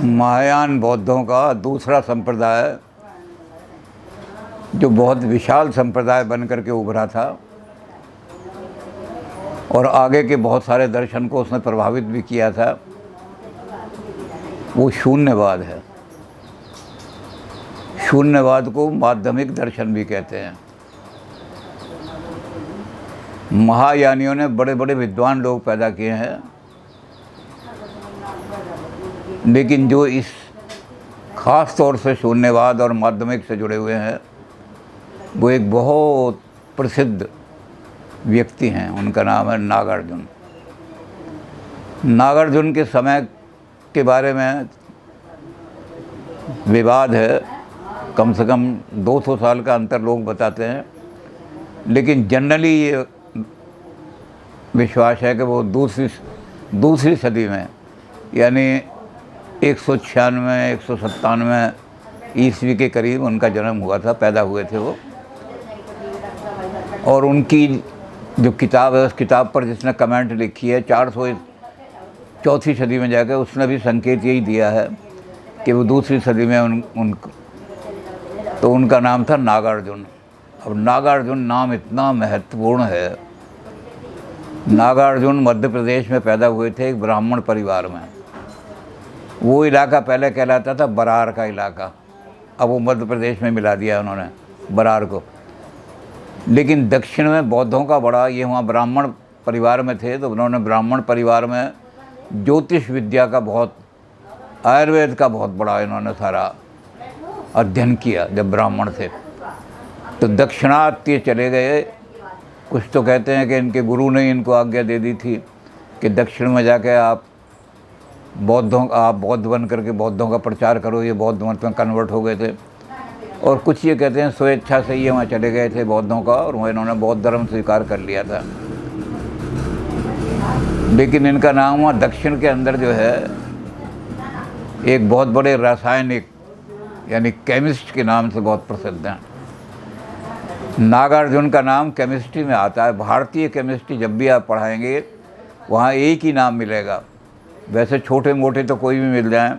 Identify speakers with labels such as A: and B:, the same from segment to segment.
A: महायान बौद्धों का दूसरा संप्रदाय जो बहुत विशाल संप्रदाय बन करके उभरा था और आगे के बहुत सारे दर्शन को उसने प्रभावित भी किया था, वो शून्यवाद है। शून्यवाद को माध्यमिक दर्शन भी कहते हैं। महायानियों ने बड़े बड़े विद्वान लोग पैदा किए हैं, लेकिन जो इस ख़ास तौर से शून्यवाद और माध्यमिक से जुड़े हुए हैं वो एक बहुत प्रसिद्ध व्यक्ति हैं। उनका नाम है नागार्जुन। नागार्जुन के समय के बारे में विवाद है, कम से कम 200 साल का अंतर लोग बताते हैं, लेकिन जनरली ये विश्वास है कि वो दूसरी सदी में यानी 196 197 ईस्वी के करीब उनका जन्म हुआ था, पैदा हुए थे वो। और उनकी जो किताब है उस किताब पर जिसने कमेंट लिखी है 404 सदी में जाकर, उसने भी संकेत यही दिया है कि वो दूसरी सदी में तो उनका नाम था नागार्जुन। अब नागार्जुन नाम इतना महत्वपूर्ण है। नागार्जुन मध्य प्रदेश में पैदा हुए थे एक ब्राह्मण परिवार में। वो इलाका पहले कहलाता था बरार का इलाका, अब वो मध्य प्रदेश में मिला दिया उन्होंने बरार को। लेकिन दक्षिण में बौद्धों का बड़ा, ये वहाँ ब्राह्मण परिवार में थे तो उन्होंने ब्राह्मण परिवार में ज्योतिष विद्या का बहुत, आयुर्वेद का बहुत बड़ा इन्होंने सारा अध्ययन किया जब ब्राह्मण थे। तो दक्षिणात्य चले गए। कुछ तो कहते हैं कि इनके गुरु ने इनको आज्ञा दे दी थी कि दक्षिण में जाके आप बौद्ध बन करके बौद्धों का प्रचार करो। ये बौद्ध मत में कन्वर्ट हो गए थे। और कुछ ये कहते हैं स्वेच्छा से ये वहाँ चले गए थे बौद्धों का, और वहाँ इन्होंने बौद्ध धर्म स्वीकार कर लिया था। लेकिन इनका नाम वहाँ दक्षिण के अंदर जो है एक बहुत बड़े रासायनिक यानी केमिस्ट के नाम से बहुत प्रसिद्ध हैं। नागार्जुन का नाम केमिस्ट्री में आता है। भारतीय केमिस्ट्री जब भी आप पढ़ाएंगे वहाँ एक ही नाम मिलेगा। वैसे छोटे मोटे तो कोई भी मिल जाएं,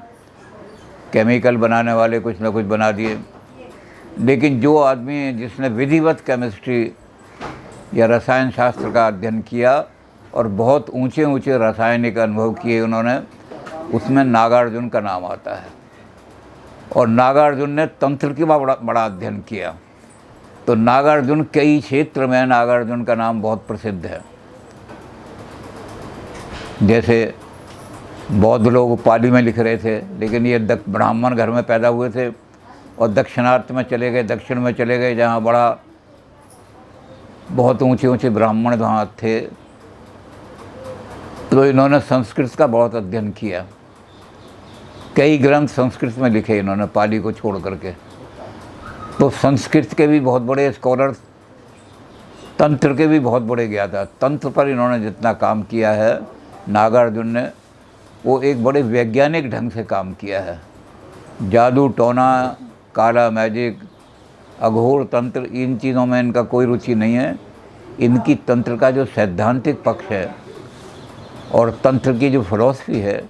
A: केमिकल बनाने वाले कुछ ना कुछ बना दिए, लेकिन जो आदमी जिसने विधिवत केमिस्ट्री या रसायन शास्त्र का अध्ययन किया और बहुत ऊंचे ऊंचे रासायनिक अनुभव किए उन्होंने, उसमें नागार्जुन का नाम आता है। और नागार्जुन ने तंत्र की बड़ा अध्ययन किया। तो नागार्जुन कई क्षेत्र में नागार्जुन का नाम बहुत प्रसिद्ध है। जैसे बौद्ध लोग पाली में लिख रहे थे, लेकिन ये ब्राह्मण घर में पैदा हुए थे और दक्षिणार्थ में चले गए, दक्षिण में चले गए जहाँ बहुत ऊंचे ऊंचे ब्राह्मण वहाँ थे। तो इन्होंने संस्कृत का बहुत अध्ययन किया। कई ग्रंथ संस्कृत में लिखे इन्होंने, पाली को छोड़ करके। तो संस्कृत के भी बहुत बड़े स्कॉलर, तंत्र के भी बहुत बड़े ज्ञाता। तंत्र पर इन्होंने जितना काम किया है नागार्जुन ने, वो एक बड़े वैज्ञानिक ढंग से काम किया है। जादू टोना, काला मैजिक, अघोर तंत्र, इन चीज़ों में इनका कोई रुचि नहीं है। इनकी तंत्र का जो सैद्धांतिक पक्ष है और तंत्र की जो फिलॉसफी है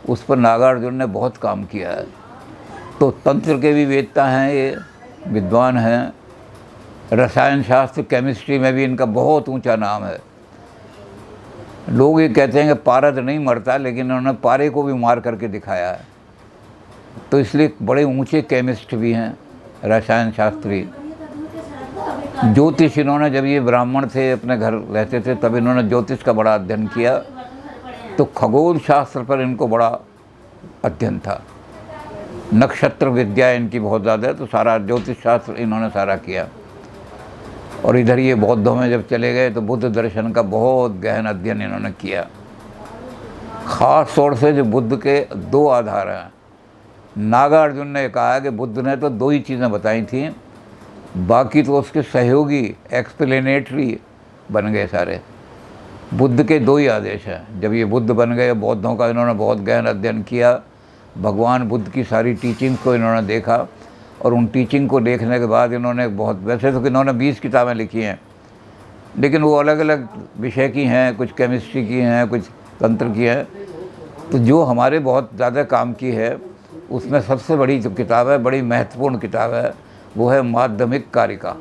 A: उस पर नागार्जुन ने बहुत काम किया है। तो तंत्र के भी वेदता हैं, ये विद्वान हैं। रसायन शास्त्र, केमिस्ट्री में भी इनका बहुत ऊंचा नाम है। लोग ये कहते हैं कि पारद नहीं मरता, लेकिन उन्होंने पारे को भी मार करके दिखाया है। तो इसलिए बड़े ऊंचे केमिस्ट भी हैं, रसायन शास्त्री। ज्योतिष, इन्होंने जब ये ब्राह्मण थे अपने घर रहते थे तब इन्होंने ज्योतिष का बड़ा अध्ययन किया। तो खगोल शास्त्र पर इनको बड़ा अध्ययन था। नक्षत्र विद्या इनकी बहुत ज़्यादा है, तो सारा ज्योतिष शास्त्र इन्होंने सारा किया। और इधर ये बौद्धों में जब चले गए तो बुद्ध दर्शन का बहुत गहन अध्ययन इन्होंने किया। ख़ास तौर से जो बुद्ध के दो आधार हैं, नागार्जुन ने कहा है कि बुद्ध ने तो दो ही चीज़ें बताई थी, बाकी तो उसके सहयोगी एक्सप्लेनेटरी बन गए सारे। बुद्ध के दो ही आदेश हैं। जब ये बुद्ध बन गए, बौद्धों का इन्होंने बहुत गहन अध्ययन किया। भगवान बुद्ध की सारी टीचिंग को इन्होंने देखा और उन टीचिंग को देखने के बाद इन्होंने बहुत, वैसे तो इन्होंने 20 किताबें लिखी हैं, लेकिन वो अलग अलग विषय की हैं, कुछ केमिस्ट्री की हैं, कुछ तंत्र की हैं। तो जो हमारे बहुत ज़्यादा काम की है, उसमें सबसे बड़ी जो किताब है, बड़ी महत्वपूर्ण किताब है, वो है माध्यमिक कारिका।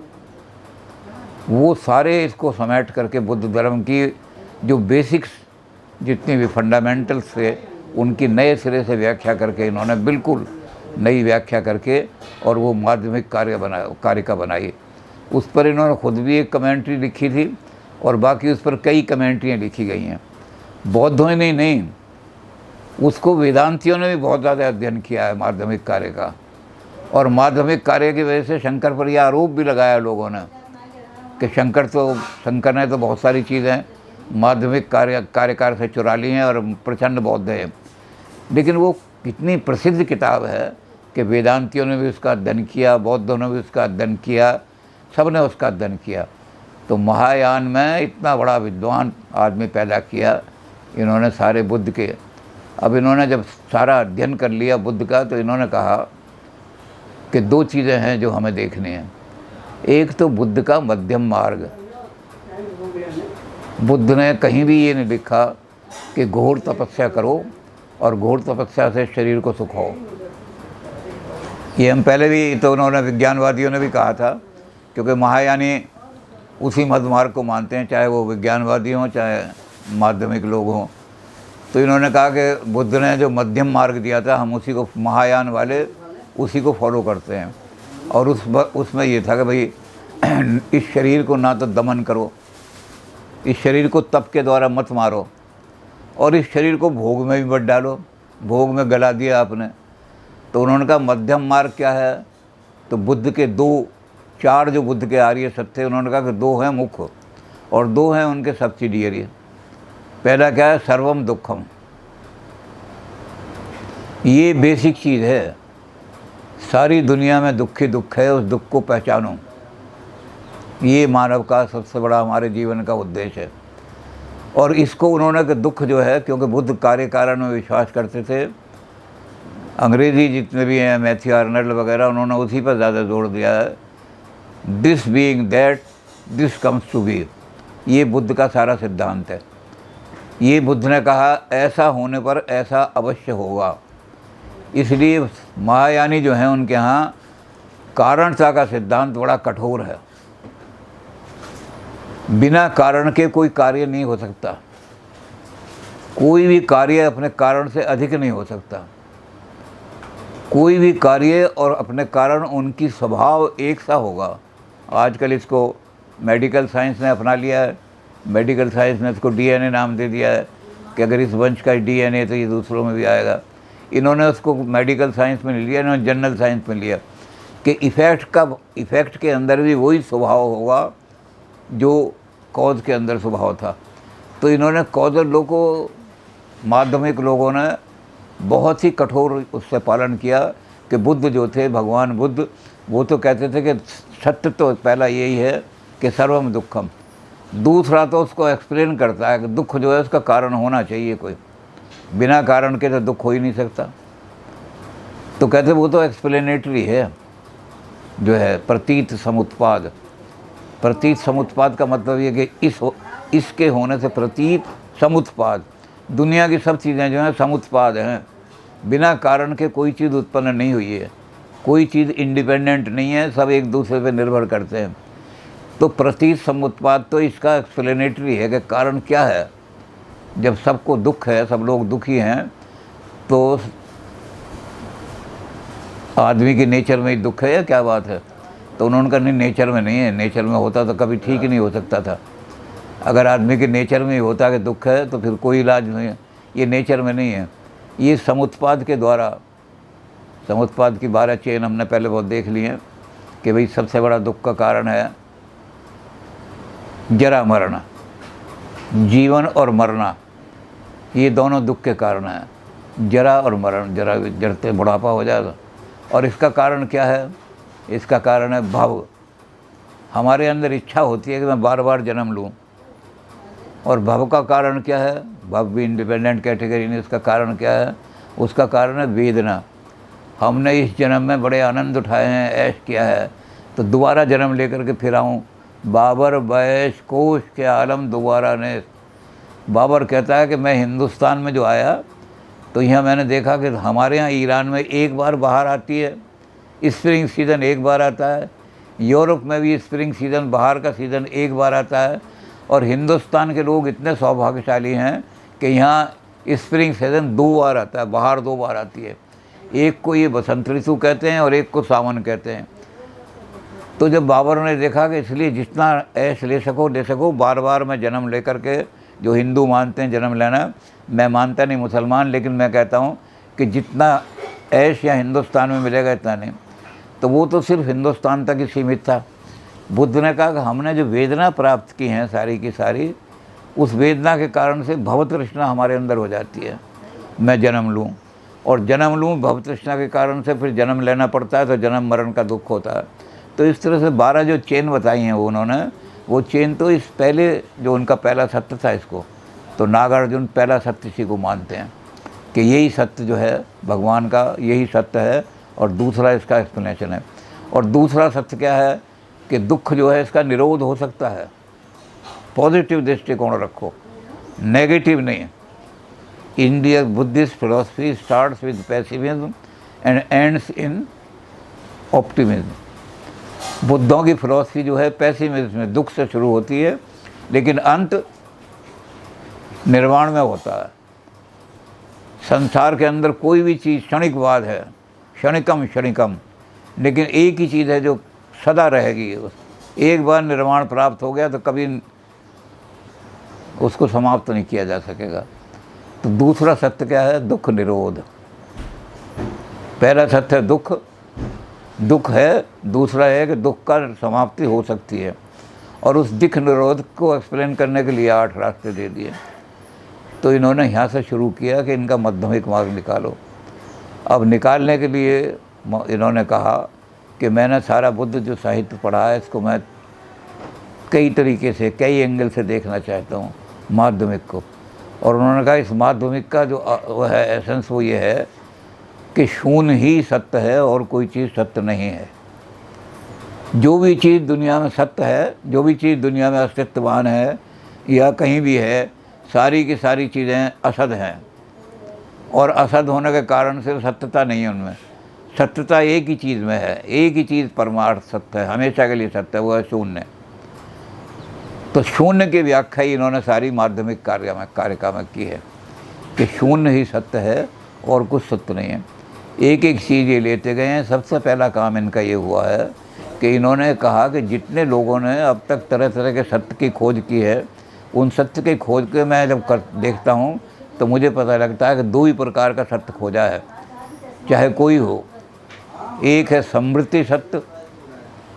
A: वो सारे इसको समेट करके बुद्ध धर्म की जो बेसिक्स जितनी भी फंडामेंटल्स थे, उनकी नए सिरे से व्याख्या करके इन्होंने बिल्कुल नई व्याख्या करके और वो माध्यमिक कारिका बनाई। उस पर इन्होंने खुद भी एक कमेंट्री लिखी थी और बाकी उस पर कई कमेंट्रियाँ लिखी गई हैं। बौद्धों ने नहीं, उसको वेदांतियों ने भी बहुत ज़्यादा अध्ययन किया है माध्यमिक कार्य का। और माध्यमिक कार्य की वजह से शंकर पर यह आरोप भी लगाया लोगों ने कि शंकर ने तो बहुत सारी चीज़ें माध्यमिक कार्यकार से चुरा ली हैं और प्रचंड बौद्ध है। लेकिन वो कितनी प्रसिद्ध किताब है कि वेदांतियों ने भी उसका अध्ययन किया, बौद्धों ने भी उसका अध्ययन किया, सब ने उसका अध्ययन किया। तो महायान में इतना बड़ा विद्वान आदमी पैदा किया इन्होंने सारे बुद्ध के। अब इन्होंने जब सारा अध्ययन कर लिया बुद्ध का, तो इन्होंने कहा कि दो चीज़ें हैं जो हमें देखनी हैं। एक तो बुद्ध का मध्यम मार्ग। बुद्ध ने कहीं भी ये नहीं लिखा कि घोर तपस्या करो और घोर तपस्या से शरीर को सुख हो। ये हम पहले भी तो उन्होंने विज्ञानवादियों ने भी कहा था, क्योंकि महायानी उसी मध्य मार्ग को मानते हैं, चाहे वो विज्ञानवादी हों चाहे माध्यमिक लोग हों। तो इन्होंने कहा कि बुद्ध ने जो मध्यम मार्ग दिया था, हम उसी को, महायान वाले उसी को फॉलो करते हैं। और उसमें ये था कि भाई इस शरीर को ना तो दमन करो, इस शरीर को तप के द्वारा मत मारो, और इस शरीर को भोग में भी मत डालो, भोग में गला दिया आपने। तो उन्होंने कहा मध्यम मार्ग क्या है? तो बुद्ध के चार जो बुद्ध के आर्य सत्य थे, उन्होंने कहा कि दो हैं मुख्य और दो हैं उनके सब्सिडियरी। पहला क्या है? सर्वम दुखम। ये बेसिक चीज़ है, सारी दुनिया में दुख ही दुख है, उस दुख को पहचानो। ये मानव का सबसे बड़ा हमारे जीवन का उद्देश्य है। और इसको उन्होंने कि दुख जो है, क्योंकि बुद्ध कार्य कारण में विश्वास करते थे, अंग्रेज़ी जितने भी हैं मैथ्यू आर्नल्ड वगैरह, उन्होंने उसी पर ज़्यादा जोर दिया है। This being that this comes to be, ये बुद्ध का सारा सिद्धांत है। ये बुद्ध ने कहा ऐसा होने पर ऐसा अवश्य होगा। इसलिए महायानी जो हैं उनके यहाँ कारणता का सिद्धांत बड़ा कठोर है। बिना कारण के कोई कार्य नहीं हो सकता, कोई भी कार्य अपने कारण से अधिक नहीं हो सकता। कोई भी कार्य और अपने कारण उनकी स्वभाव एक सा होगा। आजकल इसको मेडिकल साइंस ने अपना लिया है। मेडिकल साइंस ने इसको डीएनए नाम दे दिया है कि अगर इस वंश का डीएनए तो ये दूसरों में भी आएगा। इन्होंने उसको मेडिकल साइंस में नहीं लिया, इन्होंने जनरल साइंस में लिया कि इफ़ेक्ट के अंदर भी वही स्वभाव होगा जो कॉज के अंदर स्वभाव था। तो इन्होंने कॉजल लोगों को, माध्यमिक लोगों ने बहुत ही कठोर उससे पालन किया कि बुद्ध जो थे, भगवान बुद्ध, वो तो कहते थे कि सत्य तो पहला यही है कि सर्वम दुखम। दूसरा तो उसको एक्सप्लेन करता है कि दुख जो है उसका कारण होना चाहिए कोई, बिना कारण के तो दुख हो ही नहीं सकता। तो कहते वो तो एक्सप्लेनेटरी है जो है प्रतीत समुत्पाद। प्रतीत समुत्पाद का मतलब ये कि इसके होने से प्रतीत समुत्पाद, दुनिया की सब चीज़ें जो हैं समुत्पाद हैं, बिना कारण के कोई चीज़ उत्पन्न नहीं हुई है, कोई चीज़ इंडिपेंडेंट नहीं है, सब एक दूसरे पर निर्भर करते हैं। तो प्रतीत समुत्पाद तो इसका एक्सप्लेनेटरी है कि कारण क्या है। जब सबको दुख है, सब लोग दुखी हैं, तो आदमी की नेचर में ही दुख है या क्या बात है? तो उन्होंने कहा नहीं, नेचर में नहीं है। नेचर में होता तो कभी ठीक ही नहीं हो सकता था। अगर आदमी के नेचर में ही होता कि दुख है तो फिर कोई इलाज नहीं है। ये नेचर में नहीं है, ये समुत्पाद के द्वारा, समुत्पाद की 12 चेन हमने पहले बहुत देख ली हैं कि भाई सबसे बड़ा दुख का कारण है जरा मरना, जीवन और मरना, ये दोनों दुख के कारण हैं। जरा और मरण, जरा जरते बुढ़ापा हो जाएगा। और इसका कारण क्या है? इसका कारण है भव। हमारे अंदर इच्छा होती है कि मैं बार बार जन्म लूँ। और भव का कारण क्या है? भव भी इंडिपेंडेंट कैटेगरी नहीं। उसका कारण क्या है? उसका कारण है वेदना। हमने इस जन्म में बड़े आनंद उठाए हैं, ऐश किया है, तो दोबारा जन्म लेकर के फिर आऊँ। बाबर बैश कोश के आलम दोबारा ने। बाबर कहता है कि मैं हिंदुस्तान में जो आया तो यहाँ मैंने देखा कि हमारे यहाँ ईरान में एक बार बाहर आती है, स्प्रिंग सीज़न एक बार आता है, यूरोप में भी स्प्रिंग सीज़न बाहर का सीज़न एक बार आता है, और हिंदुस्तान के लोग इतने सौभाग्यशाली हैं कि यहाँ स्प्रिंग सीज़न 2 बार आता है, बाहर 2 बार आती है। एक को ये बसंत ऋतु कहते हैं और एक को सावन कहते हैं। तो जब बाबर ने देखा कि इसलिए जितना ऐश ले सको, बार बार मैं जन्म लेकर के, जो हिंदू मानते हैं जन्म लेना, मैं मानता नहीं मुसलमान, लेकिन मैं कहता हूँ कि जितना ऐश या हिंदुस्तान में मिलेगा इतना नहीं। तो वो तो सिर्फ हिंदुस्तान तक ही सीमित था। बुद्ध ने कहा कि हमने जो वेदना प्राप्त की हैं सारी की सारी, उस वेदना के कारण से भवतृष्णा हमारे अंदर हो जाती है। मैं जन्म लूँ और जन्म लूँ, भवतृष्णा के कारण से फिर जन्म लेना पड़ता है, तो जन्म मरण का दुख होता है। तो इस तरह से 12 जो चेन बताई हैं उन्होंने, वो चेन तो इस पहले जो उनका पहला सत्य था, इसको तो नागार्जुन पहला सत्य इसी को मानते हैं कि यही सत्य जो है भगवान का, यही सत्य है, और दूसरा इसका एक्सप्लेनेशन है। और दूसरा सत्य क्या है कि दुख जो है इसका निरोध हो सकता है। पॉजिटिव दृष्टिकोण रखो, नेगेटिव नहीं। Indian Buddhist philosophy starts with pessimism and ends in optimism. बुद्धों की फिलोसफी जो है पेसिमिज्म में, दुख से शुरू होती है, लेकिन अंत निर्वाण में होता है। संसार के अंदर कोई भी चीज़ क्षणिकवाद है, क्षणिकम, लेकिन एक ही चीज़ है जो सदा रहेगी। एक बार निर्वाण प्राप्त हो गया तो कभी उसको समाप्त नहीं किया जा सकेगा। तो दूसरा सत्य क्या है? दुख निरोध। पहला सत्य है दुख है, दूसरा है कि दुख का समाप्ति हो सकती है, और उस दुख निरोध को एक्सप्लेन करने के लिए 8 रास्ते दे दिए। तो इन्होंने यहाँ से शुरू किया कि इनका माध्यमिक मार्ग निकालो। अब निकालने के लिए इन्होंने कहा कि मैंने सारा बुद्ध जो साहित्य पढ़ा है, इसको मैं कई तरीके से, कई एंगल से देखना चाहता हूँ माध्यमिक को। और उन्होंने कहा इस माध्यमिक का जो वो है एसेंस, वो ये है कि शून्य ही सत्य है और कोई चीज़ सत्य नहीं है। जो भी चीज़ दुनिया में सत्य है, जो भी चीज़ दुनिया में अस्तित्ववान है या कहीं भी है, सारी की सारी चीज़ें असद हैं, और असद होने के कारण से सत्यता नहीं है उनमें। सत्यता एक ही चीज़ में है, एक ही चीज़ परमार्थ सत्य है, हमेशा के लिए सत्य है, वो है शून्य। तो शून्य की व्याख्या ही इन्होंने सारी माध्यमिक कारिका में की है कि शून्य ही सत्य है और कुछ सत्य नहीं है। एक एक चीज़ ये लेते गए हैं। सबसे पहला काम इनका ये हुआ है कि इन्होंने कहा कि जितने लोगों ने अब तक तरह तरह के सत्य की खोज की है, उन सत्य की खोज के मैं जब देखता हूँ तो मुझे पता लगता है कि 2 ही प्रकार का सत्य खोजा है, चाहे कोई हो। एक है समृद्धि सत्य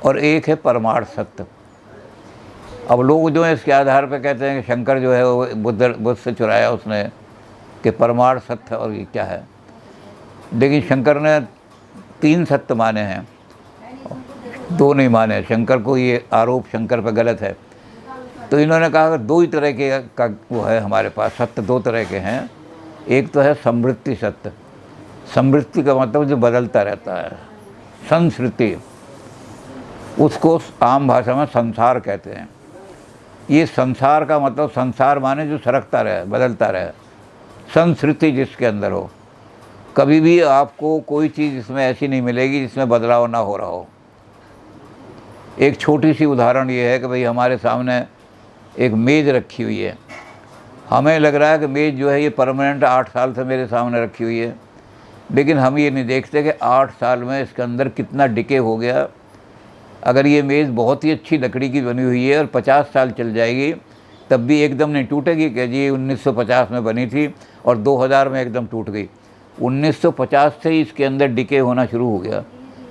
A: और एक है परमार्थ सत्य। अब लोग जो है इसके आधार पर कहते हैं कि शंकर जो है वो बुद्ध से चुराया उसने, कि परमार्थ सत्य और ये क्या है। लेकिन शंकर ने 3 सत्य माने हैं, 2 नहीं माने। शंकर को ये आरोप शंकर पर गलत है। तो इन्होंने कहा कि 2 ही तरह के का वो है हमारे पास, सत्य 2 तरह के हैं। एक तो है समृद्धि सत्य। समृद्धि का मतलब जो बदलता रहता है, संस्कृति, उसको आम भाषा में संसार कहते हैं। ये संसार का मतलब संसार माने जो सरकता रहे, बदलता रहे, संस्कृति जिसके अंदर हो। कभी भी आपको कोई चीज़ इसमें ऐसी नहीं मिलेगी जिसमें बदलाव ना हो रहा हो। एक छोटी सी उदाहरण ये है कि भाई हमारे सामने एक मेज़ रखी हुई है। हमें लग रहा है कि मेज़ जो है ये परमानेंट 8 साल से मेरे सामने रखी हुई है, लेकिन हम ये नहीं देखते कि 8 साल में इसके अंदर कितना डिके हो गया। अगर ये मेज़ बहुत ही अच्छी लकड़ी की बनी हुई है और 50 साल चल जाएगी तब भी एकदम नहीं टूटेगी कि जी 1950 में बनी थी और 2000 में एकदम टूट गई। 1950 से ही इसके अंदर डिके होना शुरू हो गया,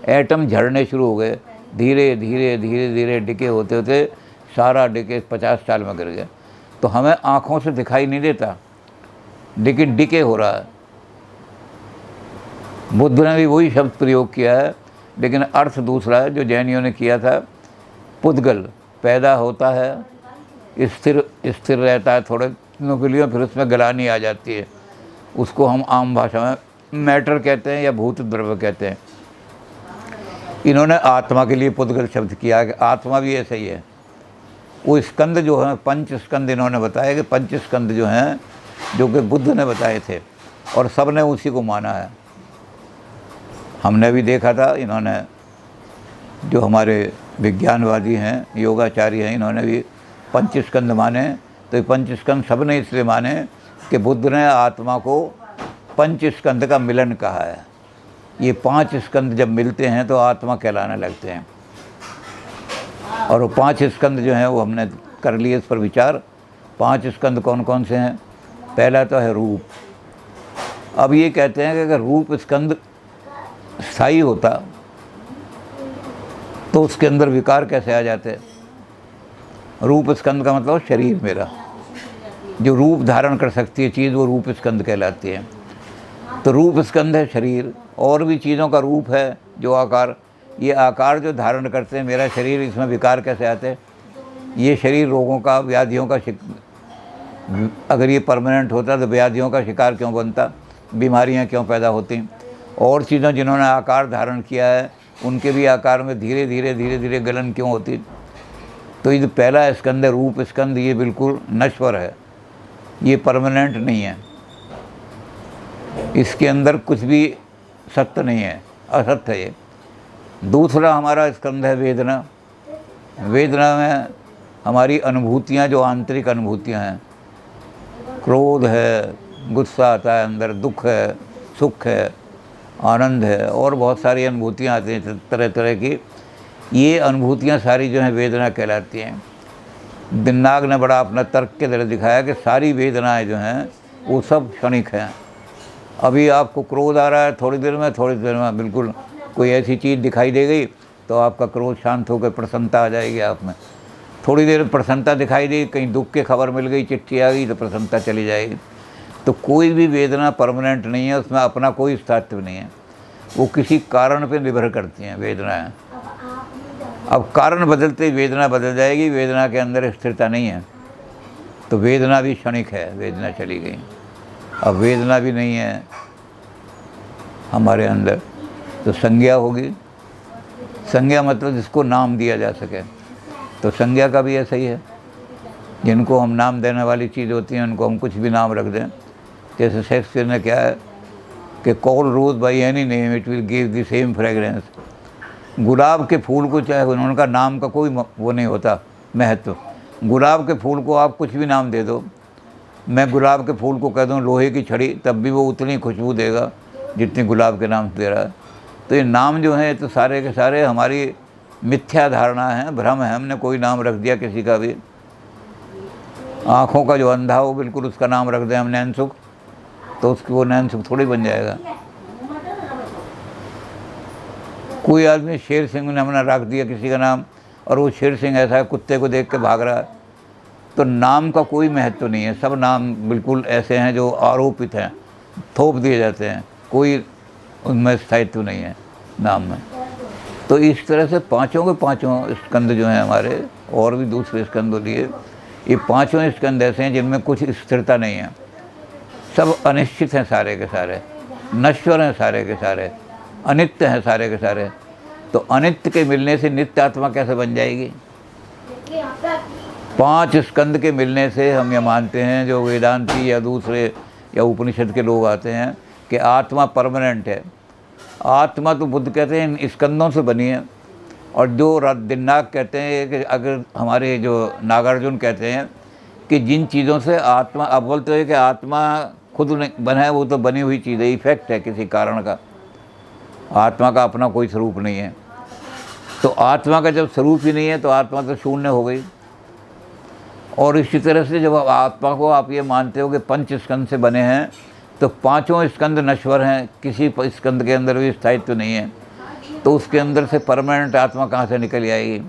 A: एटम झड़ने शुरू हो गए, धीरे धीरे डिके होते होते सारा डिके 50 साल में गिर गया। तो हमें आँखों से दिखाई नहीं देता, लेकिन डिके हो रहा है। बुद्ध ने भी वही शब्द प्रयोग किया है, लेकिन अर्थ दूसरा है जो जैनियों ने किया था। पुद्गल पैदा होता है, स्थिर रहता है थोड़े दिनों के लिए, फिर उसमें गलानी आ जाती है। उसको हम आम भाषा में मैटर कहते हैं या भूत द्रव्य कहते हैं। इन्होंने आत्मा के लिए पुद्गल शब्द किया कि आत्मा भी ऐसा ही है। वो स्कंद जो है, 5 स्कंद इन्होंने बताया कि 5 स्कंद जो हैं, जो कि बुद्ध ने बताए थे, और सब ने उसी को माना है। हमने भी देखा था, इन्होंने जो हमारे विज्ञानवादी हैं, योगाचार्य हैं, इन्होंने भी पंचस्कंद माने। तो ये पंचस्कंद सब ने इसलिए माने कि बुद्ध ने आत्मा को पंचस्कंद का मिलन कहा है। ये 5 स्कंद जब मिलते हैं तो आत्मा कहलाने लगते हैं। और वो 5 स्कंद जो हैं वो हमने कर लिए इस पर विचार। 5 स्कंद कौन कौन से हैं? पहला तो है रूप। अब ये कहते हैं कि अगर रूप स्कंद स्थायी होता तो उसके अंदर विकार कैसे आ जाते? रूप स्कंद का मतलब शरीर मेरा, जो रूप धारण कर सकती है चीज़, वो रूप स्कंद कहलाती है। तो रूप स्कंद है शरीर, और भी चीज़ों का रूप है जो आकार, ये आकार जो धारण करते हैं मेरा शरीर, इसमें विकार कैसे आते? ये शरीर रोगों का, व्याधियों का अगर ये परमानेंट होता तो व्याधियों का शिकार क्यों बनता, बीमारियां क्यों पैदा होती? और चीज़ों जिन्होंने आकार धारण किया है उनके भी आकार में धीरे धीरे गलन क्यों होती? तो ये जो पहला स्कंद है रूप स्कंद, ये बिल्कुल नश्वर है, ये परमानेंट नहीं है, इसके अंदर कुछ भी सत्य नहीं है, असत्य है ये। दूसरा हमारा स्कंद है वेदना। वेदना में हमारी अनुभूतियाँ, जो आंतरिक अनुभूतियाँ हैं, क्रोध है, गुस्सा आता है अंदर, दुख है, सुख है, आनंद है, और बहुत सारी अनुभूतियाँ आती हैं तरह तरह की। ये अनुभूतियाँ सारी जो हैं वेदना कहलाती हैं। दिन्नाग ने बड़ा अपना तर्क के तरह दिखाया कि सारी वेदनाएं जो हैं वो सब क्षणिक हैं। अभी आपको क्रोध आ रहा है, थोड़ी देर में बिल्कुल कोई ऐसी चीज़ दिखाई दे गई तो आपका क्रोध शांत होकर प्रसन्नता आ जाएगी आप में। थोड़ी देर प्रसन्नता दिखाई दी, कहीं दुख की खबर मिल गई, चिट्ठी आ गई तो प्रसन्नता चली जाएगी। तो कोई भी वेदना परमानेंट नहीं है, उसमें अपना कोई अस्तित्व नहीं है, वो किसी कारण पे निर्भर करती हैं वेदनाएं। अब कारण बदलते ही वेदना बदल जाएगी, वेदना के अंदर स्थिरता नहीं है, तो वेदना भी क्षणिक है, वेदना चली गई। अब वेदना भी नहीं है हमारे अंदर, तो संज्ञा होगी। संज्ञा मतलब जिसको नाम दिया जा सके, तो संज्ञा का भी ऐसा ही है। जिनको हम नाम देने वाली चीज़ होती हैं उनको हम कुछ भी नाम रख दें। जैसे शेक्सपियर ने क्या है कि call rose by any name it will give the same fragrance. गुलाब के फूल को चाहे उनका नाम का कोई वो नहीं होता महत्व। गुलाब के फूल को आप कुछ भी नाम दे दो, मैं गुलाब के फूल को कह दूँ लोहे की छड़ी, तब भी वो उतनी खुशबू देगा जितनी गुलाब के नाम से दे रहा है। तो ये नाम जो हैं तो सारे के सारे हमारी मिथ्या धारणा है, भ्रम है, हमने कोई नाम रख दिया किसी का भी। आँखों का जो अंधा हो बिल्कुल उसका नाम रख दें हम नैनसुख, तो उसकी वो नैनसुख थोड़ी बन जाएगा। कोई आदमी शेर सिंह ने हमने रख दिया किसी का नाम, और वो शेर सिंह ऐसा है कुत्ते को देख के भाग रहा है, तो नाम का कोई महत्व नहीं है। सब नाम बिल्कुल ऐसे हैं जो आरोपित हैं, थोप दिए जाते हैं, कोई उनमें स्थायित्व नहीं है नाम में। तो इस तरह से पाँचों के पाँचों स्कंद जो हैं हमारे, और भी दूसरे स्कंद लिए, ये पाँचों स्कंद ऐसे हैं जिनमें कुछ स्थिरता नहीं है, सब अनिश्चित हैं, सारे के सारे नश्वर हैं, सारे के सारे अनित्य हैं, सारे के सारे। तो अनित्य के मिलने से नित्य आत्मा कैसे बन जाएगी? 5 स्कंद के मिलने से हम ये मानते हैं, जो वेदांती या दूसरे या उपनिषद के लोग आते हैं, कि आत्मा परमानेंट है। आत्मा तो बुद्ध कहते हैं स्कंदों से बनी है, और जो दिन्नाग कहते हैं कि अगर हमारे जो नागार्जुन कहते हैं कि जिन चीज़ों से आत्मा, अब बोलते हैं कि आत्मा खुद नहीं बना है, वो तो बनी हुई चीज़ है, इफेक्ट है किसी कारण का, आत्मा का अपना कोई स्वरूप नहीं है। तो आत्मा का जब स्वरूप ही नहीं है तो आत्मा तो शून्य हो गई। और इसी तरह से जब आत्मा को आप ये मानते हो कि 5 स्कंद से बने हैं, तो 5 स्कंद नश्वर हैं, किसी स्कंद के अंदर भी स्थायित्व नहीं है, तो उसके अंदर से परमानेंट आत्मा कहाँ से निकल आएगी?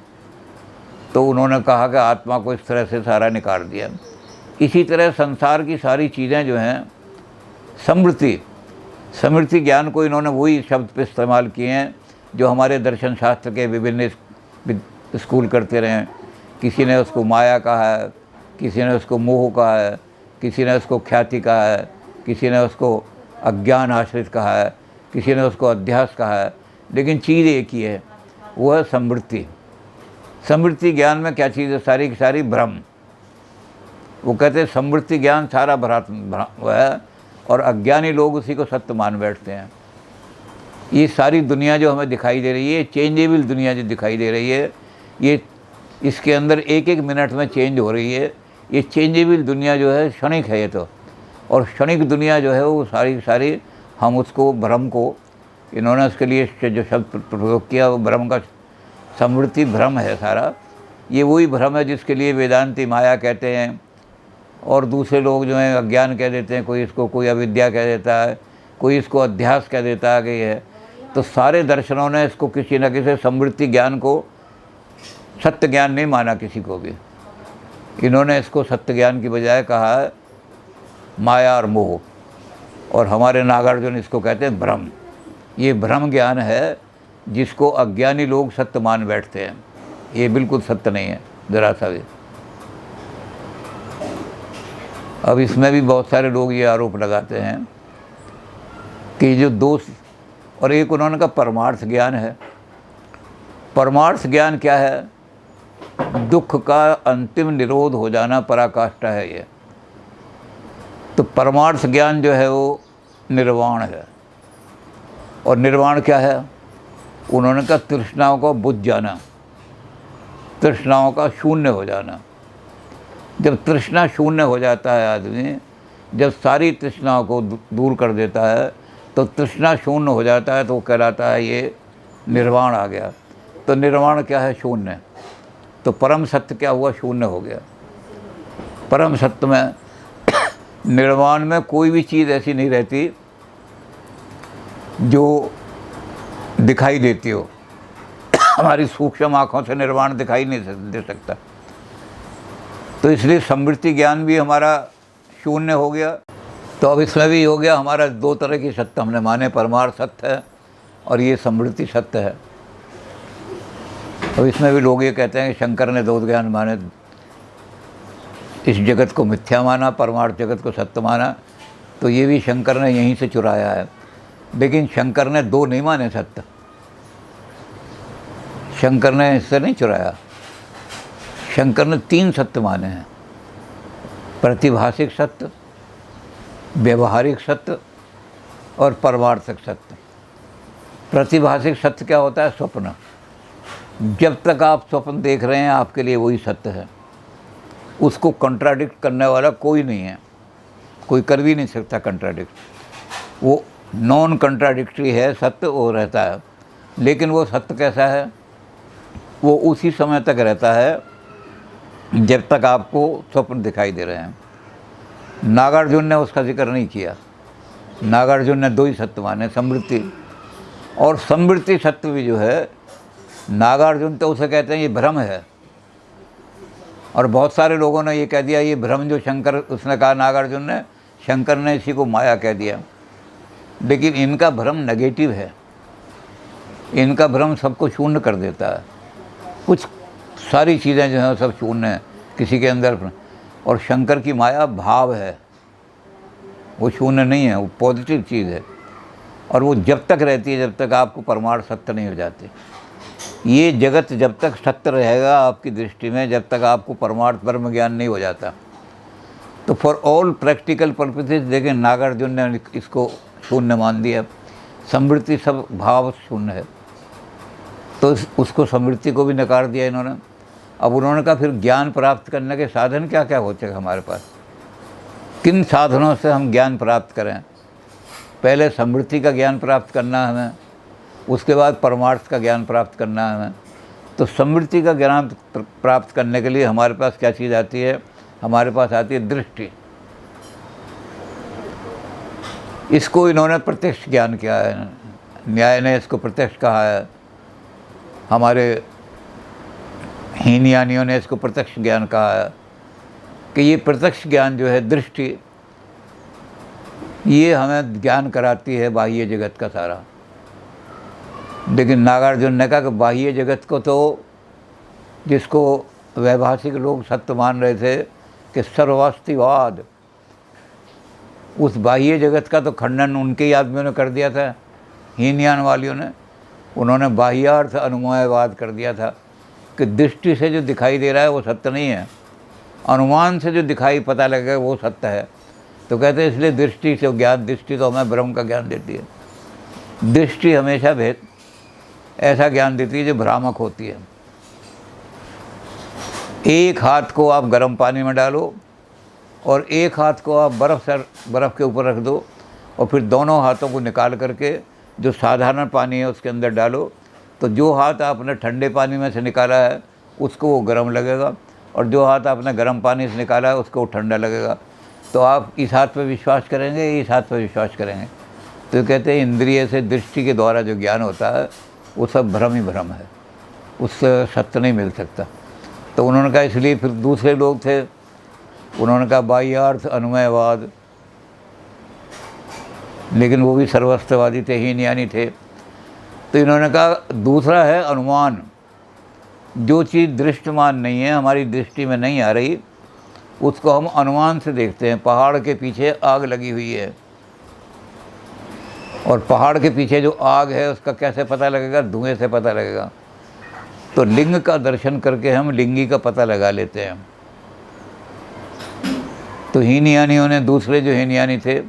A: तो उन्होंने कहा कि आत्मा को इस तरह से सारा निकाल दिया। इसी तरह संसार की सारी चीज़ें जो हैं, समृद्धि ज्ञान को इन्होंने वही शब्द पे इस्तेमाल किए हैं जो हमारे दर्शन शास्त्र के विभिन्न स्कूल करते रहे। किसी ने उसको माया कहा है, किसी ने उसको मोह कहा है, किसी ने उसको ख्याति कहा है, किसी ने उसको अज्ञान आश्रित कहा है, किसी ने उसको अध्यास कहा है, लेकिन चीज़ एक ही है, वो है समृद्धि। समृद्धि ज्ञान में क्या चीज़ है? सारी की सारी भ्रम। वो कहते हैं समृद्धि ज्ञान सारा भ्रम है, और अज्ञानी लोग उसी को सत्य मान बैठते हैं। ये सारी दुनिया जो हमें दिखाई दे रही है, चेंजेबल दुनिया जो दिखाई दे रही है, ये इसके अंदर एक एक मिनट में चेंज हो रही है। ये चेंजेबल दुनिया जो है क्षणिक है ये तो, और क्षणिक दुनिया जो है वो सारी सारी हम उसको भ्रम को, इन्होंने उसके लिए जो शब्द प्रयोग किया वो भ्रम का, समृद्धि भ्रम है सारा। ये वही भ्रम है जिसके लिए वेदांती माया कहते हैं, और दूसरे लोग जो हैं अज्ञान कह देते हैं, कोई इसको कोई अविद्या कह देता है, कोई इसको अध्यास कह देता है कि है। तो सारे दर्शनों ने इसको किसी न किसी समृद्धि ज्ञान को सत्य ज्ञान नहीं माना किसी को भी। इन्होंने इसको सत्य ज्ञान की बजाय कहा है माया और मोह, और हमारे नागार्जुन इसको कहते हैं भ्रम। ये भ्रम ज्ञान है जिसको अज्ञानी लोग सत्य मान बैठते हैं। ये बिल्कुल सत्य नहीं है जरा सा भी। अब इसमें भी बहुत सारे लोग ये आरोप लगाते हैं कि जो दोष, और एक उन्होंने कहा परमार्थ ज्ञान है। परमार्थ ज्ञान क्या है? दुख का अंतिम निरोध हो जाना पराकाष्ठा है ये। तो परमार्थ ज्ञान जो है वो निर्वाण है। और निर्वाण क्या है? उन्होंने कहा तृष्णाओं का बुझ जाना, तृष्णाओं का शून्य हो जाना। जब तृष्णा शून्य हो जाता है आदमी, जब सारी तृष्णाओं को दूर कर देता है तो तृष्णा शून्य हो जाता है, तो वो कहलाता है ये निर्वाण आ गया। तो निर्वाण क्या है? शून्य। तो परम सत्य क्या हुआ? शून्य हो गया। परम सत्य में निर्वाण में कोई भी चीज़ ऐसी नहीं रहती जो दिखाई देती हो। हमारी सूक्ष्म आँखों से निर्वाण दिखाई नहीं दे सकता। तो इसलिए समृद्धि ज्ञान भी हमारा शून्य हो गया। तो अब इसमें भी हो गया हमारा दो तरह की सत्य हमने माने, परमार्थ सत्य है और ये समृद्धि सत्य है। अब इसमें भी लोग ये कहते हैं कि शंकर ने दो ज्ञान माने, इस जगत को मिथ्या माना, परमार्थ जगत को सत्य माना। तो ये भी शंकर ने यहीं से चुराया है। लेकिन शंकर ने दो नहीं माने सत्य, शंकर ने इससे नहीं चुराया। शंकर ने तीन सत्य माने हैं: प्रतिभाषिक सत्य, व्यवहारिक सत्य और परमार्थक सत्य। प्रतिभाषिक सत्य क्या होता है? स्वप्न। जब तक आप स्वप्न देख रहे हैं आपके लिए वही सत्य है, उसको कंट्राडिक्ट करने वाला कोई नहीं है, कोई कर भी नहीं सकता कंट्राडिक्ट। वो नॉन कंट्राडिक्टरी है सत्य, वो रहता है। लेकिन वो सत्य कैसा है? वो उसी समय तक रहता है जब तक आपको स्वप्न दिखाई दे रहे हैं। नागार्जुन ने उसका जिक्र नहीं किया। नागार्जुन ने दो ही सत्य माने, समृद्धि और समृद्धि सत्य भी जो है, नागार्जुन तो उसे कहते हैं ये भ्रम है। और बहुत सारे लोगों ने ये कह दिया ये भ्रम जो शंकर, उसने कहा नागार्जुन ने, शंकर ने इसी को माया कह दिया। लेकिन इनका भ्रम नेगेटिव है, इनका भ्रम सबको शून्य कर देता है। कुछ सारी चीज़ें जो हैं सब शून्य हैं किसी के अंदर। और शंकर की माया भाव है, वो शून्य नहीं है, वो पॉजिटिव चीज़ है। और वो जब तक रहती है जब तक आपको परमार्थ सत्य नहीं हो जाते। ये जगत जब तक सत्य रहेगा आपकी दृष्टि में, जब तक आपको परमार्थ ब्रह्म ज्ञान नहीं हो जाता। तो फॉर ऑल प्रैक्टिकल पर्पसेस देखें, नागार्जुन ने इसको शून्य मान दिया। समृद्धि सब भाव शून्य है, तो उसको समृद्धि को भी नकार दिया इन्होंने। अब उन्होंने कहा फिर ज्ञान प्राप्त करने के साधन क्या क्या होते हैं हमारे पास, किन साधनों से हम ज्ञान प्राप्त करें। पहले समृद्धि का ज्ञान प्राप्त करना है हमें, उसके बाद परमार्थ का ज्ञान प्राप्त करना है हमें। तो समृद्धि का ज्ञान प्राप्त करने के लिए हमारे पास क्या चीज़ आती है? हमारे पास आती है दृष्टि। इसको इन्होंने प्रत्यक्ष ज्ञान किया है, न्याय ने इसको प्रत्यक्ष कहा है, हमारे हीनयानियों ने इसको प्रत्यक्ष ज्ञान कहा है कि ये प्रत्यक्ष ज्ञान जो है, दृष्टि, ये हमें ज्ञान कराती है बाह्य जगत का सारा। लेकिन नागार्जुन ने कहा कि बाह्य जगत को तो, जिसको वैभाषिक लोग सत्य मान रहे थे कि सर्वास्तिवाद, उस बाह्य जगत का तो खंडन उनके ही आदमियों ने कर दिया था, हीनयान वालियों ने। उन्होंने बाह्यार्थ अनुमयवाद कर दिया था कि दृष्टि से जो दिखाई दे रहा है वो सत्य नहीं है, अनुमान से जो दिखाई पता लगेगा वो सत्य है। तो कहते हैं इसलिए दृष्टि से ज्ञान, दृष्टि तो हमें ब्रह्म का ज्ञान देती है। दृष्टि हमेशा भेद ऐसा ज्ञान देती है जो भ्रामक होती है। एक हाथ को आप गर्म पानी में डालो और एक हाथ को आप बर्फ़ के ऊपर रख दो और फिर दोनों हाथों को निकाल करके जो साधारण पानी है उसके अंदर डालो, तो जो हाथ आपने ठंडे पानी में से निकाला है उसको वो गर्म लगेगा और जो हाथ आपने गर्म पानी से निकाला है उसको वो ठंडा लगेगा। तो आप इस हाथ पे विश्वास करेंगे, इस हाथ पे विश्वास करेंगे। तो कहते हैं इंद्रिय से, दृष्टि के द्वारा जो ज्ञान होता है वो सब भ्रम ही भ्रम है, उससे सत्य नहीं मिल सकता। तो उन्होंने कहा, इसलिए फिर दूसरे लोग थे, उन्होंने कहा बाह्यार्थ अनुमयवाद, लेकिन वो भी सर्वस्त्रवादी थे, हीनयानी थे। तो इन्होंने कहा दूसरा है अनुमान, जो चीज़ दृष्टमान नहीं है, हमारी दृष्टि में नहीं आ रही, उसको हम अनुमान से देखते हैं। पहाड़ के पीछे आग लगी हुई है और पहाड़ के पीछे जो आग है उसका कैसे पता लगेगा? धुएं से पता लगेगा। तो लिंग का दर्शन करके हम लिंगी का पता लगा लेते हैं। तो हीनयानियों ने, दूसरे जो हीनयानी थे,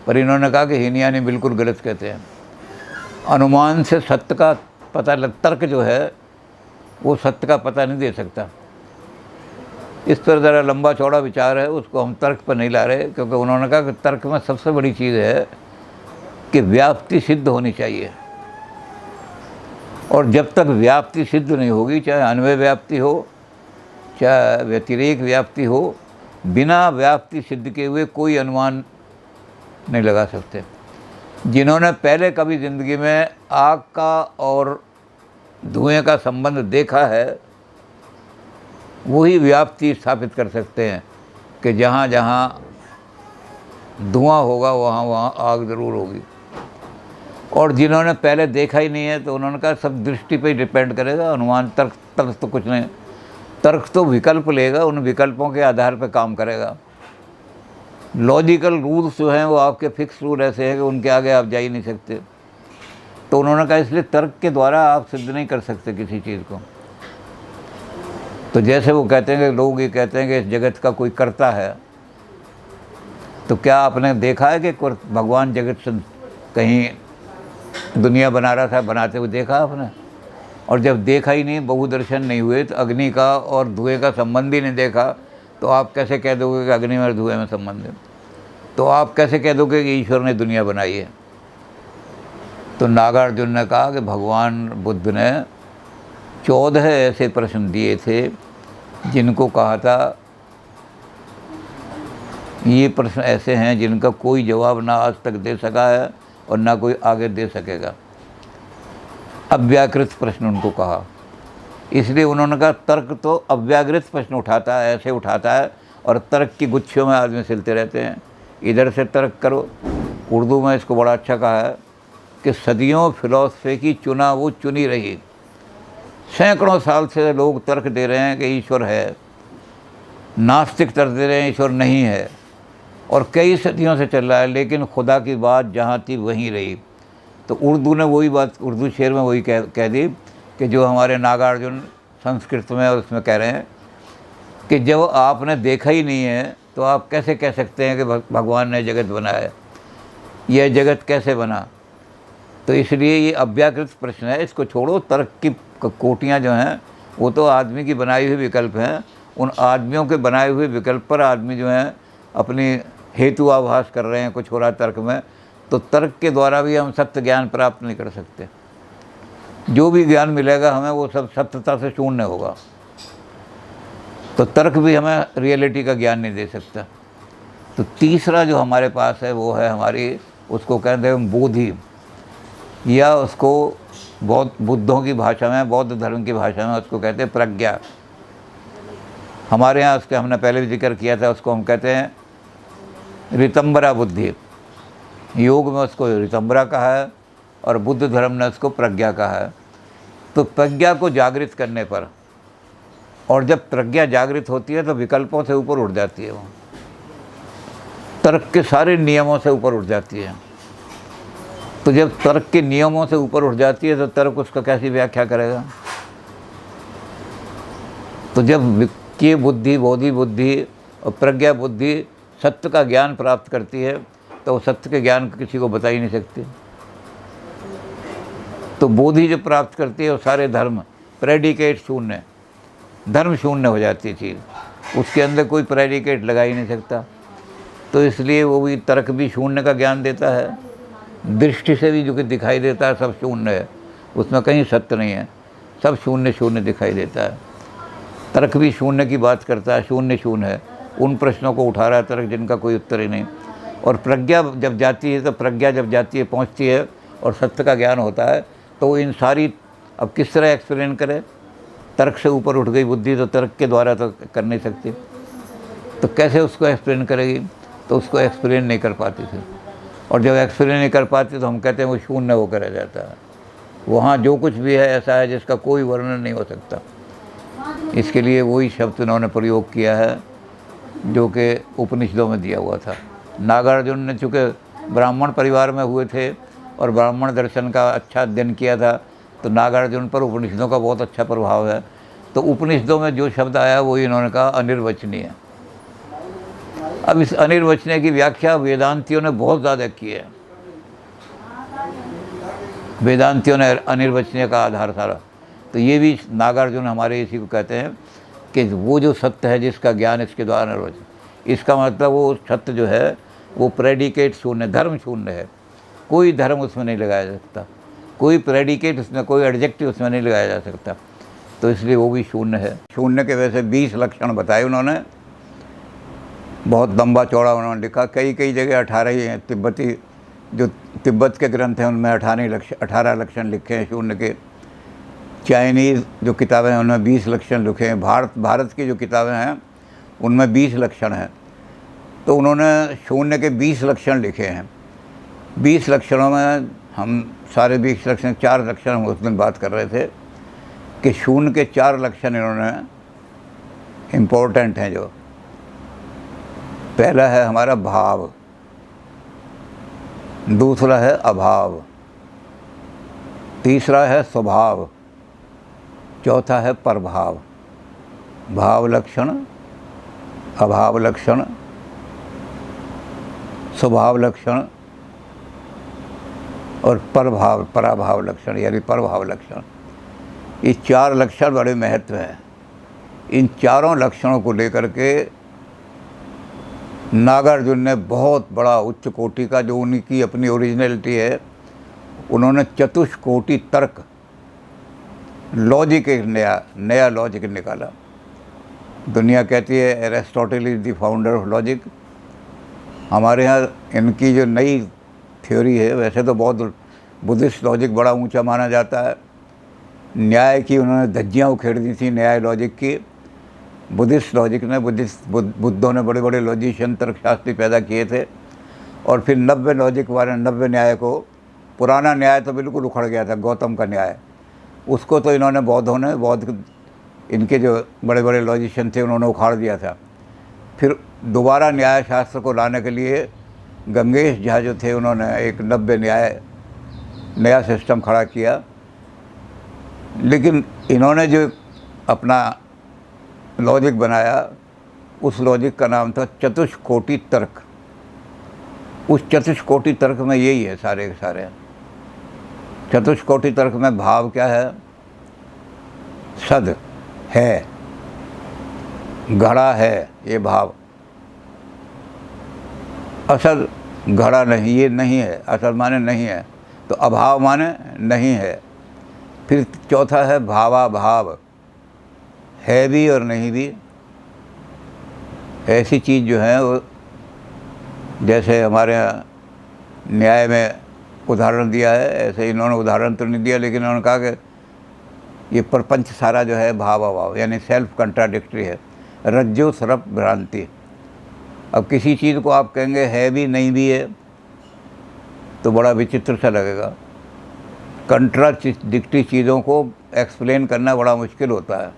A: पर इन्होंने कहा कि हीनयानी बिल्कुल गलत कहते हैं। अनुमान से सत्य का पता तर्क जो है वो सत्य का पता नहीं दे सकता। इस पर ज़रा लंबा चौड़ा विचार है, उसको हम तर्क पर नहीं ला रहे, क्योंकि उन्होंने कहा कि तर्क में सबसे बड़ी चीज़ है कि व्याप्ति सिद्ध होनी चाहिए। और जब तक व्याप्ति सिद्ध नहीं होगी, चाहे अन्वय व्याप्ति हो, चाहे व्यतिरेक व्याप्ति हो, बिना व्याप्ति सिद्ध किए हुए कोई अनुमान नहीं लगा सकते। जिन्होंने पहले कभी ज़िंदगी में आग का और धुएं का संबंध देखा है, वही व्याप्ति स्थापित कर सकते हैं कि जहाँ जहाँ धुआं होगा वहाँ वहाँ आग ज़रूर होगी। और जिन्होंने पहले देखा ही नहीं है, तो उन्होंने कहा सब दृष्टि पे ही डिपेंड करेगा, अनुमान तर्क तो कुछ नहीं। तर्क तो विकल्प लेगा, उन विकल्पों के आधार पर काम करेगा। लॉजिकल रूल्स जो हैं वो आपके फिक्स रूल ऐसे हैं कि उनके आगे आप जा ही नहीं सकते। तो उन्होंने कहा इसलिए तर्क के द्वारा आप सिद्ध नहीं कर सकते किसी चीज़ को। तो जैसे वो कहते हैं कि लोग ये कहते हैं कि इस जगत का कोई कर्ता है, तो क्या आपने देखा है कि भगवान जगत से कहीं दुनिया बना रहा था, बनाते हुए देखा आपने? और जब देखा ही नहीं, बहुदर्शन नहीं हुए, तो अग्नि का और धुएं का संबंध ही नहीं देखा, तो आप कैसे कह दोगे कि अग्नि और धुएं में संबंध है? तो आप कैसे कह दोगे कि ईश्वर ने दुनिया बनाई है? तो नागार्जुन ने कहा कि भगवान बुद्ध ने 14 ऐसे प्रश्न दिए थे जिनको कहा था ये प्रश्न ऐसे हैं जिनका कोई जवाब ना आज तक दे सका है और ना कोई आगे दे सकेगा। अव्याकृत प्रश्न उनको कहा। इसलिए उन्होंने कहा तर्क तो अव्याकृत प्रश्न उठाता है, ऐसे उठाता है, और तर्क की गुच्छियों में आदमी सिलते रहते हैं। इधर से तर्क करो। उर्दू में इसको बड़ा अच्छा कहा है कि सदियों फिलॉसफी की चुना वो चुनी रही। सैकड़ों साल से लोग तर्क दे रहे हैं कि ईश्वर है, नास्तिक तर्क दे रहे हैं ईश्वर नहीं है, और कई सदियों से चल रहा है, लेकिन खुदा की बात जहाँ थी वहीं रही। तो उर्दू ने वही बात, उर्दू शेर में वही कह दी कि जो हमारे नागार्जुन संस्कृत में और उसमें कह रहे हैं कि जब आपने देखा ही नहीं है तो आप कैसे कह सकते हैं कि भगवान ने जगत बनाया, यह जगत कैसे बना? तो इसलिए ये अव्याकृत प्रश्न है, इसको छोड़ो। तर्क की कोटियाँ जो हैं वो तो आदमी की बनाई हुई विकल्प हैं। उन आदमियों के बनाए हुए विकल्प पर आदमी जो हैं अपनी हेतु आभास कर रहे हैं, कुछ हो रहा है तर्क में। तो तर्क के द्वारा भी हम सत्य ज्ञान प्राप्त नहीं कर सकते। जो भी ज्ञान मिलेगा हमें वो सब सत्यता से शून्य होगा। तो तर्क भी हमें रियलिटी का ज्ञान नहीं दे सकता। तो तीसरा जो हमारे पास है वो है हमारी, उसको कहते हैं बोधि, या उसको बुद्धों की भाषा में, बौद्ध धर्म की भाषा में उसको कहते हैं प्रज्ञा। हमारे यहाँ उसके हमने पहले भी जिक्र किया था, उसको हम कहते हैं ऋतंबरा बुद्धि। योग में उसको ऋतंबरा कहा है और बुद्ध धर्म ने उसको प्रज्ञा कहा है। तो प्रज्ञा को जागृत करने पर, और जब प्रज्ञा जागृत होती है तो विकल्पों से ऊपर उठ जाती है, वो तर्क के सारे नियमों से ऊपर उठ जाती है। तो जब तर्क के नियमों से ऊपर उठ जाती है तो तर्क उसका कैसी व्याख्या करेगा? तो जब ये बुद्धि, बोधि बुद्धि और प्रज्ञा बुद्धि सत्य का ज्ञान प्राप्त करती है तो वो सत्य के ज्ञान को किसी को बता ही नहीं सकती। तो बोधि जब प्राप्त करती है वो सारे धर्म प्रेडिकेट शून्य, धर्म शून्य हो जाती है चीज़, उसके अंदर कोई प्रेडिकेट लगा ही नहीं सकता। तो इसलिए वो भी तर्क भी शून्य का ज्ञान देता है, दृष्टि से भी जो कि दिखाई देता है सब शून्य है, उसमें कहीं सत्य नहीं है, सब शून्य शून्य दिखाई देता है। तर्क भी शून्य की बात करता है, शून्य शून्य है, उन प्रश्नों को उठा रहा है तर्क जिनका कोई उत्तर ही नहीं। और प्रज्ञा जब जाती है, तो प्रज्ञा जब जाती है पहुंचती है और सत्य का ज्ञान होता है तो इन सारी, अब किस तरह एक्सप्लेन करे, तर्क से ऊपर उठ गई बुद्धि तो तर्क के द्वारा तो कर नहीं सकती, तो कैसे उसको एक्सप्लेन करेगी, तो उसको एक्सप्लेन नहीं कर पाती थी। और जब एक्सप्लेन नहीं कर पाती तो हम कहते हैं वो शून्य होकर रह जाता है, वहाँ जो कुछ भी है ऐसा है जिसका कोई वर्णन नहीं हो सकता। इसके लिए वही शब्द उन्होंने प्रयोग किया है जो कि उपनिषदों में दिया हुआ था। नागार्जुन ने चूँकि ब्राह्मण परिवार में हुए थे और ब्राह्मण दर्शन का अच्छा अध्ययन किया था, तो नागार्जुन पर उपनिषदों का बहुत अच्छा प्रभाव है। तो उपनिषदों में जो शब्द आया वही इन्होंने कहा अनिर्वचनीय। अब इस अनिर्वचनीय की व्याख्या वेदांतियों ने बहुत ज़्यादा की है। वेदांतियों ने अनिर्वचनीय का आधार सारा, तो ये भी नागार्जुन हमारे इसी को कहते हैं कि वो जो सत्य है जिसका ज्ञान इसके द्वारा निर्वचन, इसका मतलब वो सत्य जो है वो प्रेडिकेट शून्य, धर्म शून्य है, कोई धर्म उसमें नहीं लगाया जा सकता, कोई प्रेडिकेट उसमें, कोई एडजेक्टिव उसमें नहीं लगाया जा सकता, तो इसलिए वो भी शून्य है। शून्य के वैसे 20 लक्षण बताए उन्होंने, बहुत लंबा चौड़ा उन्होंने लिखा, कई कई जगह 18 ही हैं। तिब्बती जो तिब्बत के ग्रंथ हैं उनमें 18 लक्षण लिखे हैं शून्य के। चाइनीज़ जो किताबें हैं उनमें 20 लक्षण लिखे हैं। भारत की जो किताबें हैं उनमें 20 लक्षण हैं। तो उन्होंने शून्य के 20 लक्षण लिखे हैं। 20 लक्षणों में हम सारे 20 लक्षण, 4 लक्षण हम उस दिन बात कर रहे थे कि शून्य के 4 लक्षण इन्होंने इम्पोर्टेंट हैं। जो पहला है हमारा भाव, दूसरा है अभाव, तीसरा है स्वभाव, चौथा है प्रभाव। भाव लक्षण, अभाव लक्षण, स्वभाव लक्षण और पराभाव लक्षण यानी प्रभाव लक्षण। ये 4 लक्षण बड़े महत्व हैं। इन चारों लक्षणों को लेकर के नागार्जुन ने बहुत बड़ा उच्च कोटि का, जो उनकी अपनी ओरिजिनलिटी है, उन्होंने चतुष्कोटि तर्क, लॉजिक, एक नया लॉजिक निकाला। दुनिया कहती है Aristotle is the founder of logic. हमारे यहाँ इनकी जो नई थ्योरी है, वैसे तो बहुत बुद्धिस्ट लॉजिक बड़ा ऊंचा माना जाता है। न्याय की उन्होंने धज्जियाँ उखेड़ दी थी न्याय लॉजिक की। बुद्धिस्ट लॉजिक ने, बुद्धों ने बड़े बड़े लॉजिशियन, तर्कशास्त्री पैदा किए थे। और फिर नव्य लॉजिक वाले, नव्य न्याय को, पुराना न्याय तो बिल्कुल उखड़ गया था, गौतम का न्याय, उसको तो इन्होंने बौद्धों ने, इनके जो बड़े बड़े लॉजिशियन थे उन्होंने उखाड़ दिया था। फिर दोबारा न्याय शास्त्र को लाने के लिए गंगेश झा जो थे, उन्होंने एक नव्य न्याय, नया सिस्टम खड़ा किया। लेकिन इन्होंने जो अपना लॉजिक बनाया, उस लॉजिक का नाम था चतुष्कोटि तर्क। उस चतुष्कोटि तर्क में यही है सारे के सारे। चतुष्कोटि तर्क में भाव क्या है? सद है, घड़ा है, ये भाव। असद घड़ा नहीं, ये नहीं है। असद माने नहीं है, तो अभाव माने नहीं है। फिर चौथा है भावाभाव, है भी और नहीं भी। ऐसी चीज़ जो है वो, जैसे हमारे यहाँ न्याय में उदाहरण दिया है, ऐसे इन्होंने उदाहरण तो नहीं दिया, लेकिन उन्होंने कहा कि ये प्रपंच सारा जो है भावाभाव यानी सेल्फ कंट्राडिक्टरी है, रज्जु सर्प भ्रांति। अब किसी चीज़ को आप कहेंगे है भी नहीं भी है तो बड़ा विचित्र सा लगेगा। कंट्राडिक्टरी चीज़ों को एक्सप्लेन करना बड़ा मुश्किल होता है।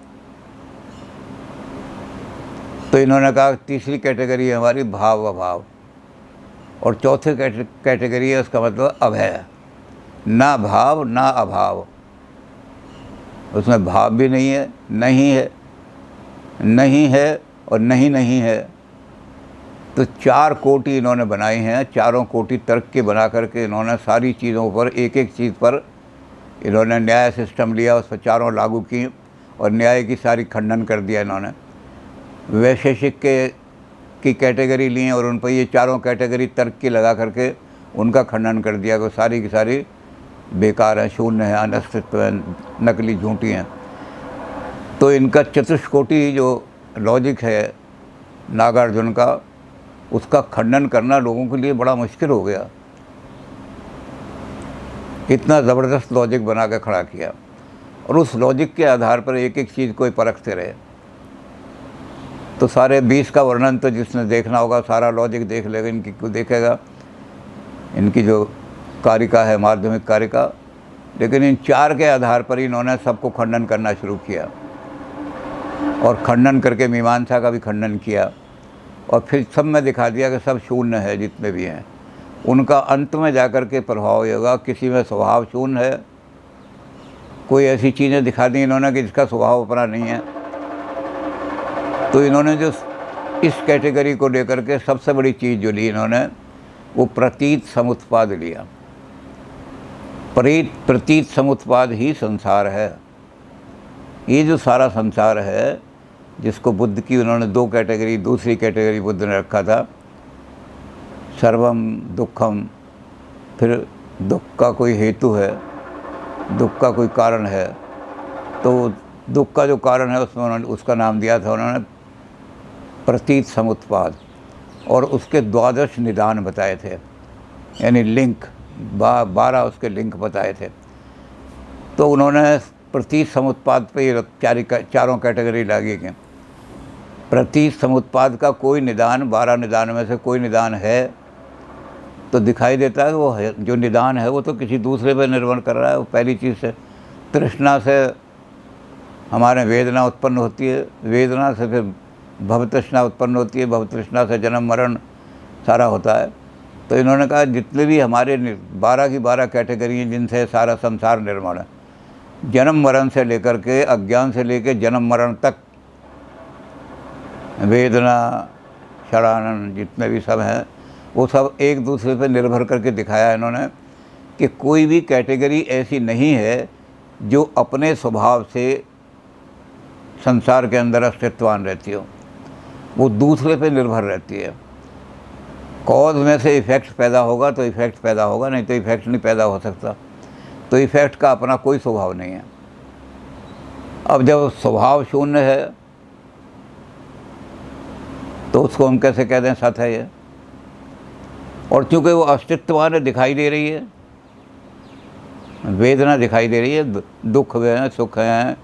A: तो इन्होंने कहा तीसरी कैटेगरी है हमारी भाव अभाव, और चौथी कैटेगरी है, उसका मतलब अभय, ना भाव ना अभाव। उसमें भाव भी नहीं है, नहीं है, नहीं है और नहीं नहीं है। तो 4 कोटि इन्होंने बनाई हैं, चारों कोटि तर्क के बना करके इन्होंने सारी चीज़ों पर एक एक चीज़ पर इन्होंने न्याय सिस्टम लिया, उस पर चारों लागू की और न्याय की सारी खंडन कर दिया इन्होंने। वैशेषिक की कैटेगरी ली और उन पर ये चारों कैटेगरी तर्क की लगा करके उनका खंडन कर दिया कि सारी की सारी बेकार हैं, शून्य हैं, अनस्तित्व हैं, नकली झूठी हैं। तो इनका चतुष्कोटि जो लॉजिक है नागार्जुन का, उसका खंडन करना लोगों के लिए बड़ा मुश्किल हो गया। इतना ज़बरदस्त लॉजिक बना के खड़ा किया और उस लॉजिक के आधार पर एक एक चीज़ को परखते रहे। तो सारे 20 का वर्णन तो जिसने देखना होगा सारा लॉजिक देख लेगा, इनकी क्यों देखेगा, इनकी जो कारिका है माध्यमिक कारिका। लेकिन इन 4 के आधार पर इन्होंने सबको खंडन करना शुरू किया और खंडन करके मीमांसा का भी खंडन किया और फिर सब में दिखा दिया कि सब शून्य है जितने भी हैं। उनका अंत में जाकर के प्रभाव होगा, किसी में स्वभाव शून्य है, कोई ऐसी चीज़ें दिखा दी इन्होंने कि जिसका स्वभाव अपना नहीं है। तो इन्होंने जो इस कैटेगरी को लेकर के सबसे बड़ी चीज़ जो ली इन्होंने, वो प्रतीत समुत्पाद लिया। प्रतीत समुत्पाद ही संसार है। ये जो सारा संसार है जिसको बुद्ध की उन्होंने 2 कैटेगरी, दूसरी कैटेगरी बुद्ध ने रखा था, सर्वम दुखम, फिर दुख का कोई हेतु है, दुख का कोई कारण है। तो दुख का जो कारण है उसमें उन्होंने उसका नाम दिया था उन्होंने प्रतीत समुत्पाद और उसके 12 निदान बताए थे, यानी लिंक 12 उसके लिंक बताए थे। तो उन्होंने प्रतीत समुत्पाद पे ये चारों कैटेगरी लागी कि प्रतीत समुत्पाद का कोई निदान, 12 निदान में से कोई निदान है तो दिखाई देता है कि वो है, जो निदान है वो तो किसी दूसरे पर निर्भर कर रहा है। वो पहली चीज़ से तृष्णा से हमारे वेदना उत्पन्न होती है, वेदना से फिर भव तृष्णा उत्पन्न होती है, भव तृष्णा से जन्म मरण सारा होता है। तो इन्होंने कहा जितने भी हमारे 12 की 12 कैटेगरी हैं जिनसे सारा संसार निर्माण है, जन्म मरण से लेकर के, अज्ञान से लेकर जन्म मरण तक, वेदना षडानंद जितने भी सब हैं वो सब एक दूसरे पर निर्भर करके दिखाया है इन्होंने कि कोई भी कैटेगरी ऐसी नहीं है जो अपने स्वभाव से संसार के अंदर अस्तित्वान रहती हो, वो दूसरे पे निर्भर रहती है। कॉज में से इफ़ेक्ट पैदा होगा तो इफ़ेक्ट पैदा होगा, नहीं तो इफ़ेक्ट नहीं पैदा हो सकता। तो इफ़ेक्ट का अपना कोई स्वभाव नहीं है। अब जब स्वभाव शून्य है तो उसको हम कैसे कहते हैं सत है ये। और चूँकि वो अस्तित्वान दिखाई दे रही है, वेदना दिखाई दे रही है, दुख है, सुख है,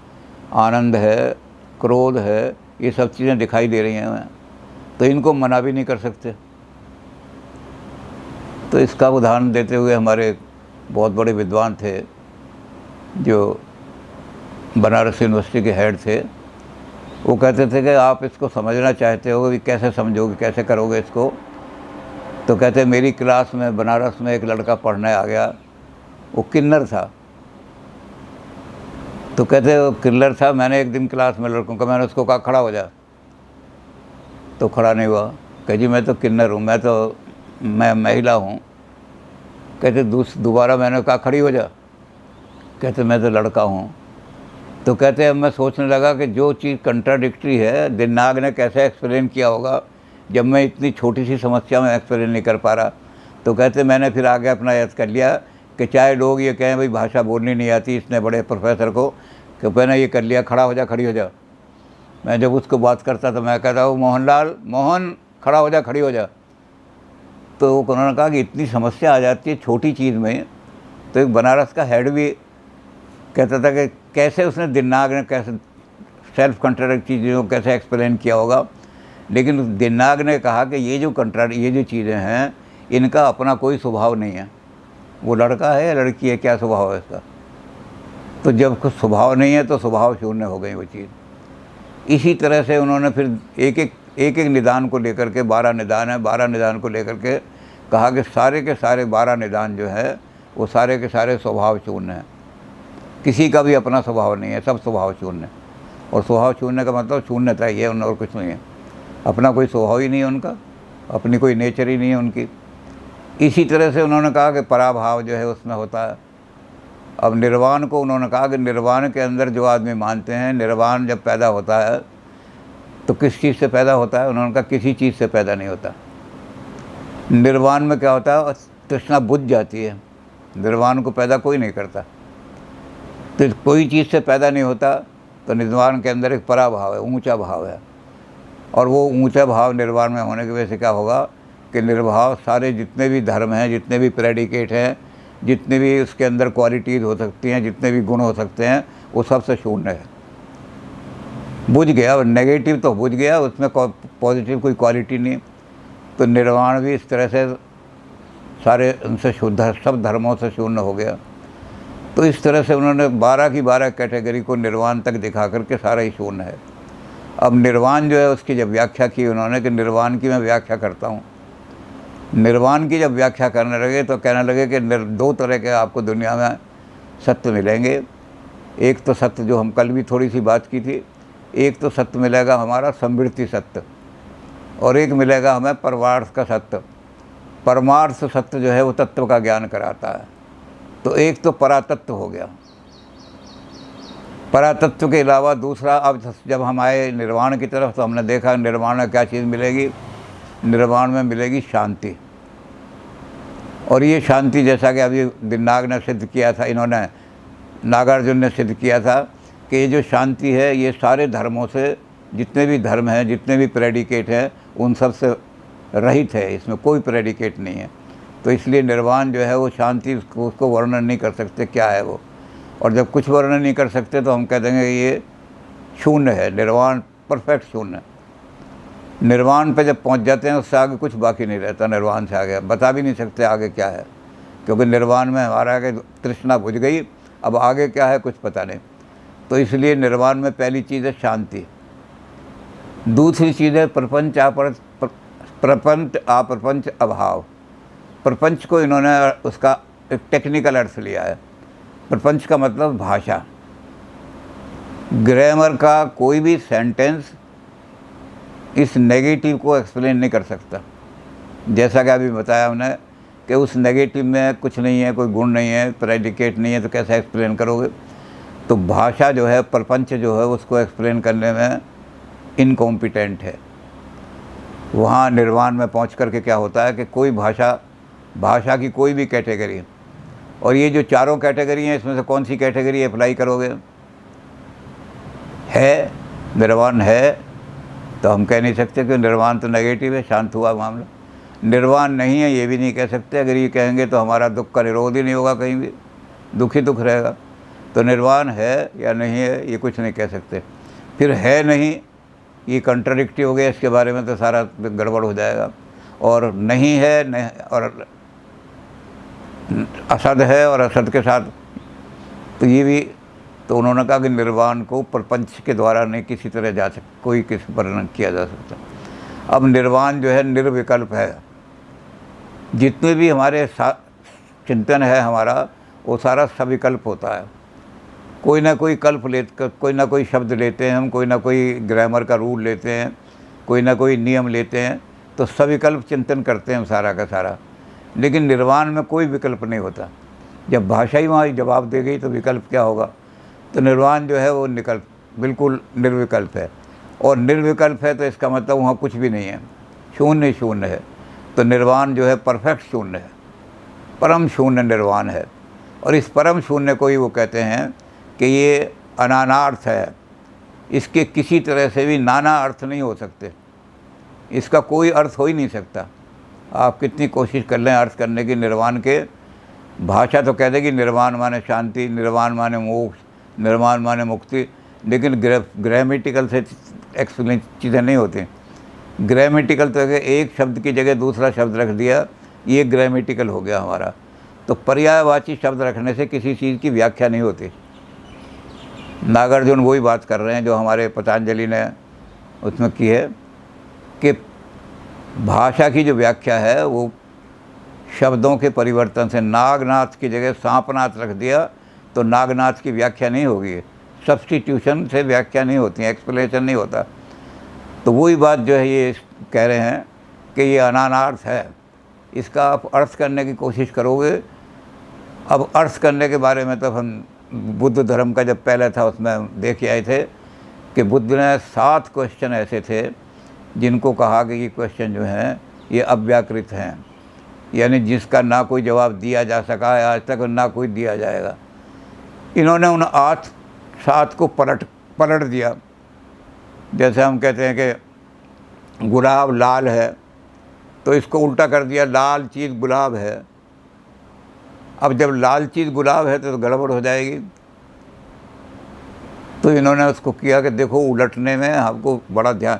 A: आनंद है, क्रोध है, ये सब चीज़ें दिखाई दे रही हैं, तो इनको मना भी नहीं कर सकते। तो इसका उदाहरण देते हुए हमारे बहुत बड़े विद्वान थे जो बनारस यूनिवर्सिटी के हेड थे, वो कहते थे कि आप इसको समझना चाहते हो कि कैसे समझोगे, कैसे करोगे इसको। तो कहते मेरी क्लास में बनारस में एक लड़का पढ़ने आ गया, वो किन्नर था। तो कहते वो किन्नर था, मैंने एक दिन क्लास में लड़कों का मैंने उसको कहा खड़ा हो जा, तो खड़ा नहीं हुआ। कह जी मैं तो किन्नर हूँ, मैं महिला हूँ। कहते दोबारा मैंने कहा खड़ी हो जा, कहते मैं तो लड़का हूँ। तो कहते अब मैं सोचने लगा कि जो चीज़ कंट्राडिक्टरी है दिनाग ने कैसे एक्सप्लेन किया होगा जब मैं इतनी छोटी सी समस्या में एक्सप्लेन नहीं कर पा रहा। तो कहते मैंने फिर आगे अपना याद कर लिया कि चाहे लोग ये कहें भाई भाषा बोलनी नहीं आती इसने बड़े प्रोफेसर को, कि मैंने ये कर लिया, खड़ा हो जा, खड़ी हो जा। मैं जब उसको बात करता तो मैं कहता हूँ मोहनलाल, मोहन खड़ा हो जा, खड़ी हो जा। तो उन्होंने कहा कि इतनी समस्या आ जाती है छोटी चीज़ में। तो एक बनारस का हेड भी कहता था कि कैसे उसने दिनाग ने कैसे सेल्फ कंट्राडिक्ट चीज़ों को कैसे एक्सप्लेन किया होगा। लेकिन दिनाग ने कहा कि ये जो चीज़ें हैं इनका अपना कोई स्वभाव नहीं है, वो लड़का है या लड़की है, क्या स्वभाव है इसका। तो जब कुछ स्वभाव नहीं है तो स्वभाव शून्य हो गई वो चीज़। इसी तरह से उन्होंने फिर एक एक निदान को लेकर के 12 निदान है, 12 निदान को लेकर के कहा कि सारे के सारे 12 निदान जो है वो सारे के सारे स्वभाव शून्य हैं, किसी का भी अपना स्वभाव नहीं है, सब स्वभाव शून्य। और स्वभाव शून्य का मतलब शून्यता ही है, और कुछ नहीं है, अपना कोई स्वभाव ही नहीं है उनका, अपनी कोई नेचर ही नहीं है उनकी। इसी तरह से उन्होंने कहा कि पराभाव जो है उसमें होता है। अब निर्वाण को उन्होंने कहा कि निर्वाण के अंदर जो आदमी मानते हैं, निर्वाण जब पैदा होता है तो किस चीज़ से पैदा होता है? उन्होंने कहा किसी चीज़ से पैदा नहीं होता। निर्वाण में क्या होता है? तृष्णा बुझ जाती है। निर्वाण को पैदा कोई नहीं करता, तो कोई चीज़ से पैदा नहीं होता। तो निर्वाण के अंदर एक पराभाव है, ऊंचा भाव है। और वो ऊंचा भाव निर्वाण में होने की वजह से क्या होगा कि निर्भाव सारे जितने भी धर्म हैं, जितने भी प्रेडिकेट हैं, जितने भी उसके अंदर क्वालिटीज़ हो सकती हैं, जितने भी गुण हो सकते हैं, वो सबसे शून्य है, बुझ गया। और नेगेटिव तो बुझ गया, उसमें पॉजिटिव कोई क्वालिटी नहीं। तो निर्वाण भी इस तरह से सारे उनसे शुद्ध, सब धर्मों से शून्य हो गया। तो इस तरह से उन्होंने 12 की 12 कैटेगरी को निर्वाण तक दिखा करके सारा ही शून्य है। अब निर्वाण जो है उसकी जब व्याख्या की उन्होंने कि निर्वाण की मैं व्याख्या करता हूँ। निर्वाण की जब व्याख्या करने लगे तो कहने लगे कि 2 तरह के आपको दुनिया में सत्य मिलेंगे। एक तो सत्य जो हम कल भी थोड़ी सी बात की थी, एक तो सत्य मिलेगा हमारा समृद्धि सत्य, और एक मिलेगा हमें परमार्थ का सत्य। परमार्थ सत्य जो है वो तत्व का ज्ञान कराता है। तो एक तो परातत्व हो गया। परातत्व के अलावा दूसरा, अब जब हम आए निर्वाण की तरफ तो हमने देखा निर्वाण में क्या चीज़ मिलेगी। निर्वाण में मिलेगी शांति। और ये शांति जैसा कि अभी दिन्नाग ने सिद्ध किया था, इन्होंने नागार्जुन ने सिद्ध किया था कि ये जो शांति है ये सारे धर्मों से, जितने भी धर्म हैं, जितने भी प्रेडिकेट हैं, उन सब से रहित है, इसमें कोई प्रेडिकेट नहीं है। तो इसलिए निर्वाण जो है वो शांति, उसको वर्णन नहीं कर सकते क्या है वो। और जब कुछ वर्णन नहीं कर सकते तो हम कह देंगे ये शून्य है, निर्वाण परफेक्ट शून्य। निर्वाण पे जब पहुंच जाते हैं उससे आगे कुछ बाकी नहीं रहता। निर्वाण से आगे बता भी नहीं सकते आगे क्या है, क्योंकि निर्वाण में हमारा आगे तृष्णा बुझ गई, अब आगे क्या है कुछ पता नहीं। तो इसलिए निर्वाण में पहली चीज़ है शांति। दूसरी चीज़ है प्रपंच अप्रपंच अभाव। प्रपंच को इन्होंने उसका एक टेक्निकल अर्थ लिया है। प्रपंच का मतलब भाषा। ग्रामर का कोई भी सेंटेंस इस नेगेटिव को एक्सप्लेन नहीं कर सकता। जैसा कि अभी बताया हमने कि उस नेगेटिव में कुछ नहीं है, कोई गुण नहीं है, प्रेडिकेट नहीं है, तो कैसे एक्सप्लेन करोगे। तो भाषा जो है, प्रपंच जो है, उसको एक्सप्लेन करने में इनकॉम्पिटेंट है। वहाँ निर्वाण में पहुँच करके क्या होता है कि कोई भाषा की कोई भी कैटेगरी, और ये जो चारों कैटेगरी हैं इसमें से कौन सी कैटेगरी अप्लाई करोगे। है निर्वाण है तो हम कह नहीं सकते कि निर्वाण तो नेगेटिव है, शांत हुआ मामला। निर्वाण नहीं है ये भी नहीं कह सकते। अगर ये कहेंगे तो हमारा दुख का निरोध ही नहीं होगा, कहीं भी दुख ही दुख रहेगा। तो निर्वाण है या नहीं है ये कुछ नहीं कह सकते। फिर है नहीं, ये कंट्राडिक्टिव हो गया, इसके बारे में तो सारा गड़बड़ हो जाएगा। और नहीं है, नहीं, और असद है और असद के साथ, तो ये भी। तो उन्होंने कहा कि निर्वाण को प्रपंच के द्वारा नहीं किसी तरह जा सकता, कोई किसी वर्णन किया जा सकता। अब निर्वाण जो है निर्विकल्प है। जितने भी हमारे चिंतन है हमारा, वो सारा सविकल्प होता है। कोई ना कोई कल्प कोई ना कोई शब्द लेते हैं हम, कोई ना कोई ग्रामर का रूल लेते हैं, कोई ना कोई नियम लेते हैं, तो सविकल्प चिंतन करते हैं हम सारा का सारा। लेकिन निर्वाण में कोई विकल्प नहीं होता। जब भाषा ही वहाँ जवाब दे गई तो विकल्प क्या होगा। तो निर्वाण जो है वो बिल्कुल निर्विकल्प है। और निर्विकल्प है तो इसका मतलब वहाँ कुछ भी नहीं है, शून्य ही शून्य है। तो निर्वाण जो है परफेक्ट शून्य है, परम शून्य निर्वाण है। और इस परम शून्य को ही वो कहते हैं कि ये अनानार्थ है। इसके किसी तरह से भी नाना अर्थ नहीं हो सकते, इसका कोई अर्थ हो ही नहीं सकता। आप कितनी कोशिश कर लें अर्थ करने की निर्वाण के, भाषा तो कह देगी निर्वाण माने शांति, निर्वाण माने मोक्ष, निर्वाण माने मुक्ति, लेकिन ग्रामेटिकल से एक्सप्लेन चीज़ें नहीं होती। ग्रामेटिकल तो है एक शब्द की जगह दूसरा शब्द रख दिया, ये ग्रामेटिकल हो गया हमारा। तो पर्यायवाची शब्द रखने से किसी चीज़ की व्याख्या नहीं होती। नागार्जुन वही बात कर रहे हैं जो हमारे पतंजलि ने उसमें की है कि भाषा की जो व्याख्या है वो शब्दों के परिवर्तन से, नागनाथ की जगह सांपनाथ रख दिया तो नागनाथ की व्याख्या नहीं होगी। सब्स्टिट्यूशन से व्याख्या नहीं होती, एक्सप्लेनेशन नहीं होता। तो वही बात जो है ये कह रहे हैं कि ये अनानार्थ है, इसका आप अर्थ करने की कोशिश करोगे। अब अर्थ करने के बारे में तो हम बुद्ध धर्म का जब पहले था उसमें देख आए थे कि बुद्ध ने 7 क्वेश्चन ऐसे थे जिनको कहा कि ये क्वेश्चन जो हैं ये अव्याकृत हैं, यानी जिसका ना कोई जवाब दिया जा सका है आज तक और ना कोई दिया जाएगा। इन्होंने उन 7 को पलट दिया। जैसे हम कहते हैं कि गुलाब लाल है, तो इसको उल्टा कर दिया, लाल चीज़ गुलाब है। अब जब लाल चीज़ गुलाब है तो गड़बड़ हो जाएगी। तो इन्होंने उसको किया कि देखो उलटने में आपको बड़ा ध्यान,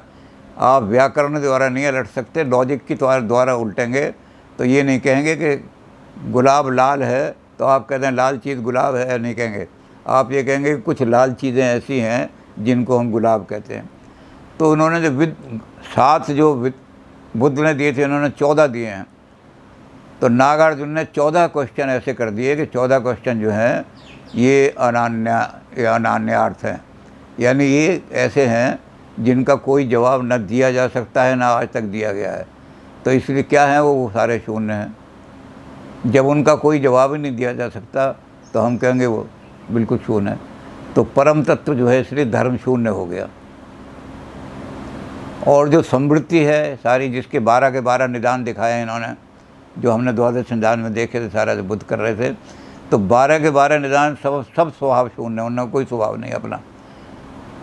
A: आप व्याकरण द्वारा नहीं उलट सकते, लॉजिक की द्वारा उल्टेंगे तो ये नहीं कहेंगे कि गुलाब लाल है तो आप कहते हैं लाल चीज़ गुलाब है, नहीं कहेंगे। आप ये कहेंगे कि कुछ लाल चीज़ें ऐसी हैं जिनको हम गुलाब कहते हैं। तो उन्होंने जो 7 जो बुद्ध ने दिए थे, उन्होंने 14 दिए हैं। तो नागार्जुन ने 14 क्वेश्चन ऐसे कर दिए कि 14 क्वेश्चन जो हैं ये अनान्यार्थ हैं, यानी ये ऐसे हैं जिनका कोई जवाब न दिया जा सकता है, ना आज तक दिया गया है। तो इसलिए क्या है वो सारे शून्य हैं। जब उनका कोई जवाब ही नहीं दिया जा सकता तो हम कहेंगे वो बिल्कुल शून्य है। तो परम तत्व जो है इसलिए धर्म शून्य हो गया। और जो समृद्धि है सारी, जिसके 12 के 12 निदान दिखाए हैं इन्होंने, जो हमने द्वादश निदान में देखे थे, सारा जो बुद्ध कर रहे थे, तो 12 के 12 निदान सब स्वभाव शून्य है, उनका कोई स्वभाव नहीं अपना।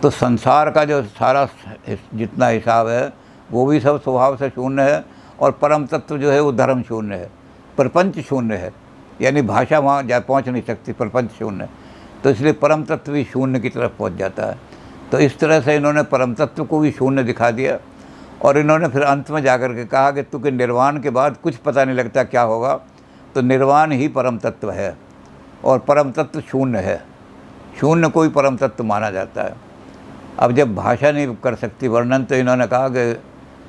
A: तो संसार का जो सारा जितना हिसाब है वो भी सब स्वभाव से शून्य है। और परम तत्व जो है वो धर्म शून्य है, प्रपंच शून्य है, यानी भाषा वहाँ जा पहुँच नहीं सकती, प्रपंच शून्य। तो इसलिए परम तत्व भी शून्य की तरफ पहुँच जाता है। तो इस तरह से इन्होंने परम तत्व को भी शून्य दिखा दिया। और इन्होंने फिर अंत में जाकर के कहा कि तुझे निर्वाण के बाद कुछ पता नहीं लगता क्या होगा, तो निर्वाण ही परम तत्व है और परम तत्व शून्य है। शून्य कोई परम तत्व माना जाता है। अब जब भाषा नहीं कर सकती वर्णन, तो इन्होंने कहा कि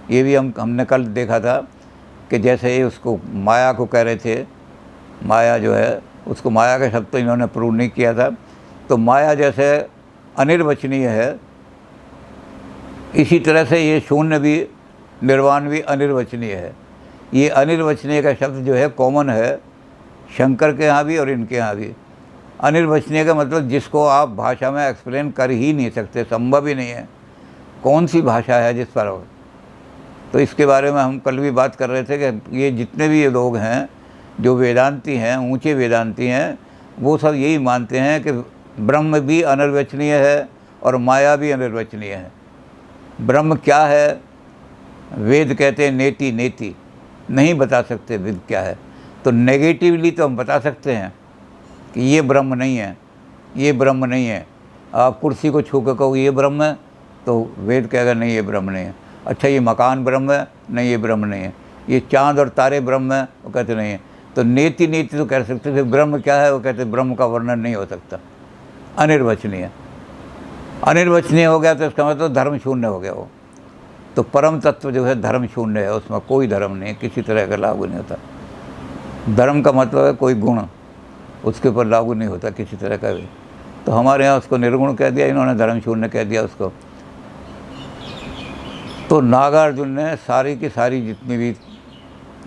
A: ये भी हमने कल देखा था कि जैसे ये उसको माया को कह रहे थे, माया जो है उसको माया का शब्द तो इन्होंने प्रूव नहीं किया था। तो माया जैसे अनिर्वचनीय है, इसी तरह से ये शून्य भी, निर्वाण भी अनिर्वचनीय है। ये अनिर्वचनीय का शब्द जो है कॉमन है शंकर के यहाँ भी और इनके यहाँ भी। अनिर्वचनीय का मतलब जिसको आप भाषा में एक्सप्लेन कर ही नहीं सकते, संभव ही नहीं है। कौन सी भाषा है जिस पर हो? तो इसके बारे में हम कल भी बात कर रहे थे कि ये जितने भी ये लोग हैं जो वेदांती हैं, ऊंचे वेदांती हैं, वो सब यही मानते हैं कि ब्रह्म भी अनिर्वचनीय है और माया भी अनिर्वचनीय है। ब्रह्म क्या है? वेद कहते हैं नेति, नेति नहीं बता सकते वेद क्या है। तो नेगेटिवली तो हम बता सकते हैं कि ये ब्रह्म नहीं है, ये ब्रह्म नहीं है। आप कुर्सी को छू कर कहो ये ब्रह्म है, तो वेद कहेगा नहीं ये ब्रह्म नहीं है। अच्छा ये मकान ब्रह्म है, नहीं ये ब्रह्म नहीं है। ये चाँद और तारे ब्रह्म है, वो कहते नहीं है। तो नेति नेति तो कह सकते थे, ब्रह्म क्या है? वो कहते ब्रह्म का वर्णन नहीं हो सकता, अनिर्वचनीय। अनिर्वचनीय हो गया तो इसका मतलब धर्म शून्य हो गया वो। तो परम तत्व जो है धर्म शून्य है, उसमें कोई धर्म नहीं, किसी तरह का लागू नहीं होता। धर्म का मतलब है कोई गुण उसके ऊपर लागू नहीं होता किसी तरह का भी। तो हमारे यहाँ उसको निर्गुण कह दिया, इन्होंने धर्म शून्य कह दिया उसको। तो नागार्जुन ने सारी की सारी जितनी भी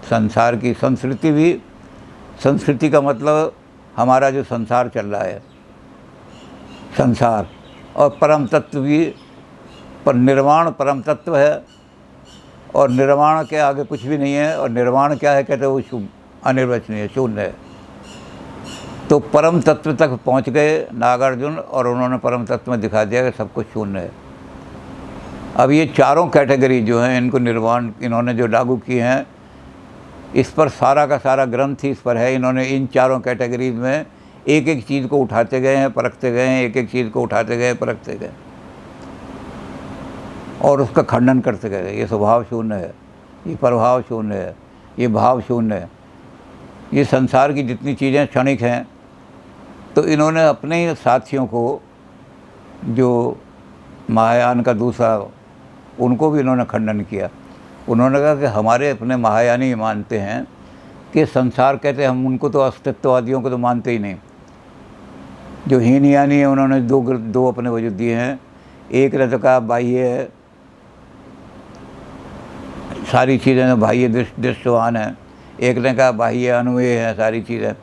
A: संसार की संस्कृति भी, संस्कृति का मतलब हमारा जो संसार चल रहा है, संसार, और परम तत्व भी, पर निर्वाण परम तत्व है और निर्वाण के आगे कुछ भी नहीं है। और निर्वाण क्या है? कहते हैं वो अनिर्वचनीय, शून्य है। तो परम तत्व तक पहुंच गए नागार्जुन और उन्होंने परम तत्व में दिखा दिया कि सब कुछ शून्य है। अब ये चारों कैटेगरी जो हैं, इनको निर्वाण इन्होंने जो लागू किए हैं, इस पर सारा का सारा ग्रंथ ही इस पर है। इन्होंने इन चारों कैटेगरीज में एक एक चीज़ को उठाते गए हैं, परखते गए हैं, एक एक चीज़ को उठाते गए, परखते गए और उसका खंडन करते गए। ये स्वभाव शून्य है, ये प्रभाव शून्य है, ये भाव शून्य है, ये संसार की जितनी चीज़ें क्षणिक हैं। तो इन्होंने अपने ही साथियों को, जो महायान का दूसरा, उनको भी इन्होंने खंडन किया। उन्होंने कहा कि हमारे अपने महायानी मानते हैं कि संसार, कहते हम उनको तो अस्तित्ववादियों को तो मानते ही नहीं। जो हीनयानी है उन्होंने दो अपने वजूद दिए हैं। एक ने तो कहा बाह्य है, सारी चीज़ें बाह्य दृश्यमान हैं, एक ने कहा बाह्य अनुमेय है सारी चीज़ें।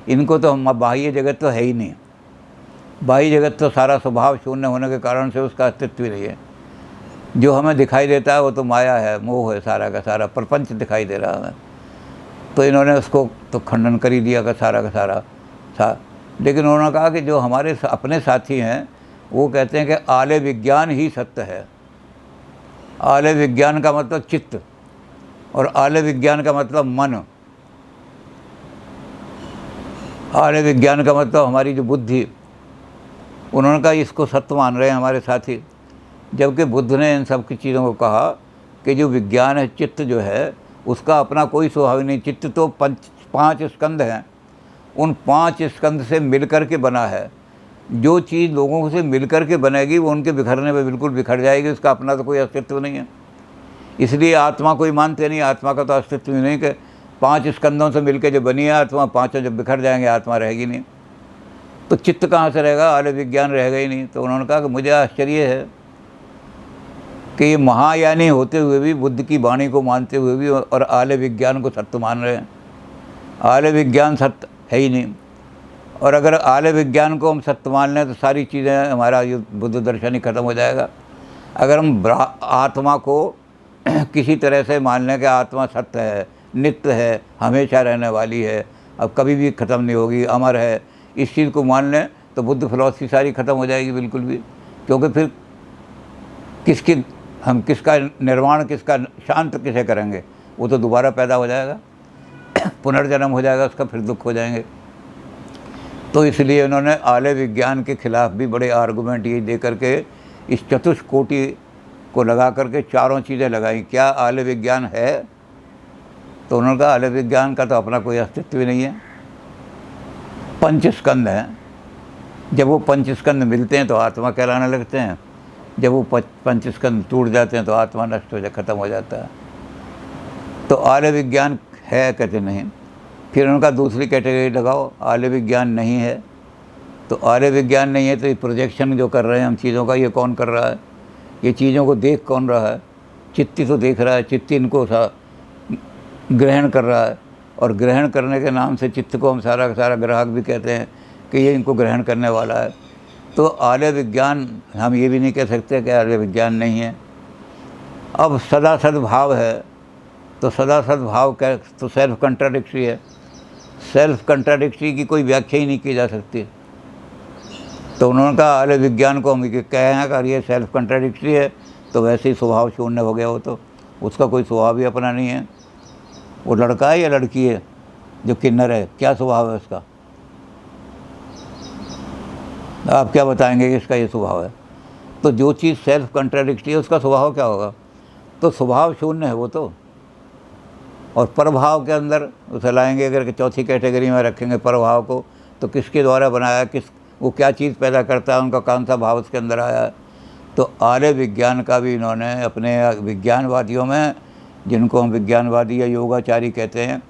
A: इनको तो हम बाह्य जगत तो है ही नहीं, बाह्य जगत तो सारा स्वभाव शून्य होने के कारण से उसका अस्तित्व ही नहीं है। जो हमें दिखाई देता है वो तो माया है, मोह है, सारा का सारा प्रपंच दिखाई दे रहा है। तो इन्होंने उसको तो खंडन कर ही दिया का सारा था। लेकिन उन्होंने कहा कि जो हमारे अपने साथी हैं वो कहते हैं कि आलय विज्ञान ही सत्य है। आलय विज्ञान का मतलब चित्त और आलय विज्ञान का मतलब मन। आलय विज्ञान का मतलब हमारी जो बुद्धि। उन्होंने कहा इसको सत्य मान रहे हैं हमारे साथी, जबकि बुद्ध ने इन सब की चीज़ों को कहा कि जो विज्ञान है, चित्त जो है उसका अपना कोई स्वभाव नहीं। चित्त तो पांच स्कंद हैं, उन 5 स्कंद से मिलकर के बना है। जो चीज़ लोगों से मिलकर के बनेगी वो उनके बिखरने में बिल्कुल बिखर जाएगी, उसका अपना तो कोई अस्तित्व नहीं है। इसलिए आत्मा कोई मानते नहीं, आत्मा का तो अस्तित्व ही नहीं कि 5 स्कंदों से मिलकर जो बनी है आत्मा, पाँचों जब बिखर जाएंगे आत्मा रहेगी नहीं। तो चित्त कहाँ से रहेगा, आलय विज्ञान रहेगा ही नहीं। तो उन्होंने कहा कि मुझे आश्चर्य है कि ये महायानी होते हुए भी, बुद्ध की वाणी को मानते हुए भी और आलय विज्ञान को सत्य मान रहे हैं। आलय विज्ञान सत्य है ही नहीं। और अगर आलय विज्ञान को हम सत्य मान लें तो सारी चीज़ें, हमारा ये बुद्ध दर्शन ही ख़त्म हो जाएगा। अगर हम आत्मा को किसी तरह से मान लें कि आत्मा सत्य है, नित्य है, हमेशा रहने वाली है, अब कभी भी ख़त्म नहीं होगी, अमर है, इस चीज़ को मान लें तो बुद्ध फिलॉसफी सारी ख़त्म हो जाएगी बिल्कुल भी। क्योंकि फिर हम किसका निर्माण, किसका शांत किसे करेंगे? वो तो दोबारा पैदा हो जाएगा, पुनर्जन्म हो जाएगा उसका, फिर दुख हो जाएंगे। तो इसलिए उन्होंने आलय विज्ञान के खिलाफ भी बड़े आर्गूमेंट ये दे करके इस चतुष्कोटि को लगा करके चारों चीज़ें लगाई। क्या आलय विज्ञान है? तो उन्होंने कहा आलय विज्ञान का तो अपना कोई अस्तित्व ही नहीं है। 5 स्कंद हैं, जब वो 5 स्कंद मिलते हैं तो आत्मा कहलाने लगते हैं, जब वो 5 स्कंद टूट जाते हैं तो आत्मा नष्ट हो जाए, ख़त्म हो जाता है। तो आलय विज्ञान है, कहते नहीं। फिर उनका दूसरी कैटेगरी लगाओ, आलय विज्ञान नहीं है। तो आलय विज्ञान नहीं है तो ये प्रोजेक्शन जो कर रहे हैं हम चीज़ों का, ये कौन कर रहा है? ये चीज़ों को देख कौन रहा है? चित्ती तो देख रहा है, चित्ती इनको ग्रहण कर रहा है। और ग्रहण करने के नाम से चित्त को हम सारा का सारा ग्राहक भी कहते हैं कि ये इनको ग्रहण करने वाला है। तो आलय विज्ञान, हम ये भी नहीं कह सकते कि आलय विज्ञान नहीं है। अब सदा सद्भाव है, तो सदा सद्भाव क्या? तो सेल्फ कंट्राडिक्टरी है। सेल्फ कंट्राडिक्टरी की कोई व्याख्या ही नहीं की जा सकती। तो उन्होंने कहा आलय विज्ञान को हम कहें अगर ये सेल्फ कंट्राडिक्टरी है तो वैसे ही स्वभाव शून्य हो गया। वो तो उसका कोई स्वभाव ही अपना नहीं है। वो लड़का है या लड़की है जो किन्नर है, क्या स्वभाव है उसका? आप क्या बताएंगे कि इसका ये स्वभाव है? तो जो चीज़ सेल्फ कंट्राडिक्टरी है उसका स्वभाव क्या होगा? तो स्वभाव शून्य है वो तो। और प्रभाव के अंदर उसे लाएंगे, अगर चौथी कैटेगरी में रखेंगे प्रभाव को, तो किसके द्वारा बनाया, वो क्या चीज़ पैदा करता है, उनका कौन सा भाव उसके अंदर आया है। तो आर्य विज्ञान का भी इन्होंने अपने विज्ञानवादियों में, जिनको हम विज्ञानवादी या योगाचारी कहते हैं,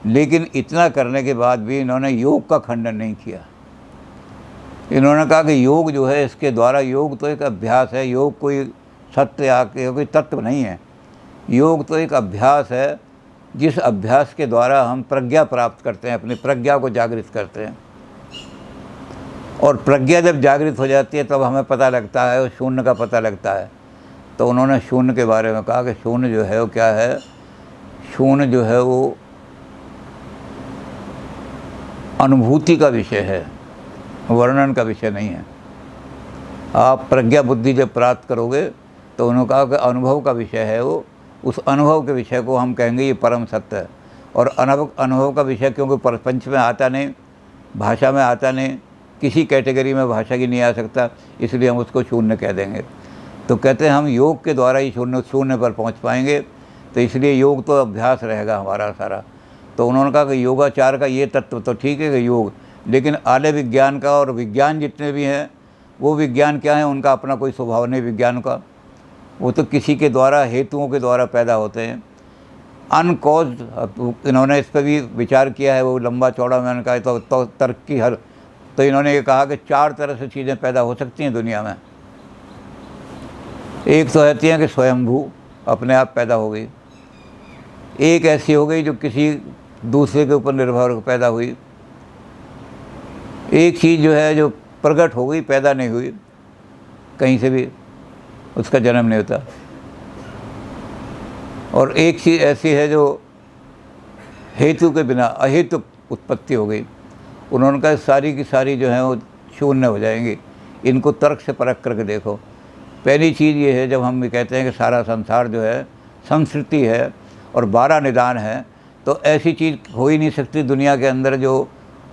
A: लेकिन इतना करने के बाद भी इन्होंने योग का खंडन नहीं किया। इन्होंने कहा कि योग जो है, इसके द्वारा, योग तो एक अभ्यास है, योग कोई सत्य या कोई तत्व नहीं है। योग तो एक अभ्यास है, जिस अभ्यास के द्वारा हम प्रज्ञा प्राप्त करते हैं, अपनी प्रज्ञा को जागृत करते हैं। और प्रज्ञा जब जागृत हो जाती है तब हमें पता लगता है, शून्य का पता लगता है। तो उन्होंने शून्य के बारे में कहा कि शून्य जो है वो क्या है? शून्य जो है वो अनुभूति का विषय है, वर्णन का विषय नहीं है। आप प्रज्ञा बुद्धि जब प्राप्त करोगे तो उन्होंने कहा कि अनुभव का विषय है वो। उस अनुभव के विषय को हम कहेंगे ये परम सत्य है। और अनुभव का विषय क्योंकि प्रपंच में आता नहीं, भाषा में आता नहीं, किसी कैटेगरी में भाषा की नहीं आ सकता, इसलिए हम उसको शून्य कह देंगे। तो कहते हैं हम योग के द्वारा ही शून्य पर पहुंच पाएंगे। तो इसलिए योग तो अभ्यास रहेगा हमारा सारा। तो उन्होंने कहा कि योगाचार का ये तत्व तो ठीक है कि योग, लेकिन आलय विज्ञान का और विज्ञान जितने भी हैं, वो विज्ञान क्या है, उनका अपना कोई स्वभाव नहीं विज्ञान का। वो तो किसी के द्वारा, हेतुओं के द्वारा पैदा होते हैं, अनकॉज्ड। इन्होंने इस पर भी विचार किया है, वो लंबा चौड़ा मैंने कहा। तो तर्क की तो इन्होंने ये कहा कि 4 तरह से चीज़ें पैदा हो सकती हैं दुनिया में। एक तो रहती हैं कि स्वयंभू, अपने आप पैदा हो गई। एक ऐसी हो गई जो किसी दूसरे के ऊपर निर्भर होकर पैदा हुई। एक चीज़ जो है जो प्रकट हो गई, पैदा नहीं हुई, कहीं से भी उसका जन्म नहीं होता। और एक चीज़ ऐसी है जो हेतु के बिना अहेतुक उत्पत्ति हो गई। उन्होंने कहा सारी की सारी जो है वो शून्य हो जाएंगी, इनको तर्क से परख करके देखो। पहली चीज़ ये है, जब हम ये कहते हैं कि सारा संसार जो है संस्कृति है और 12 निदान है, तो ऐसी चीज़ हो ही नहीं सकती दुनिया के अंदर जो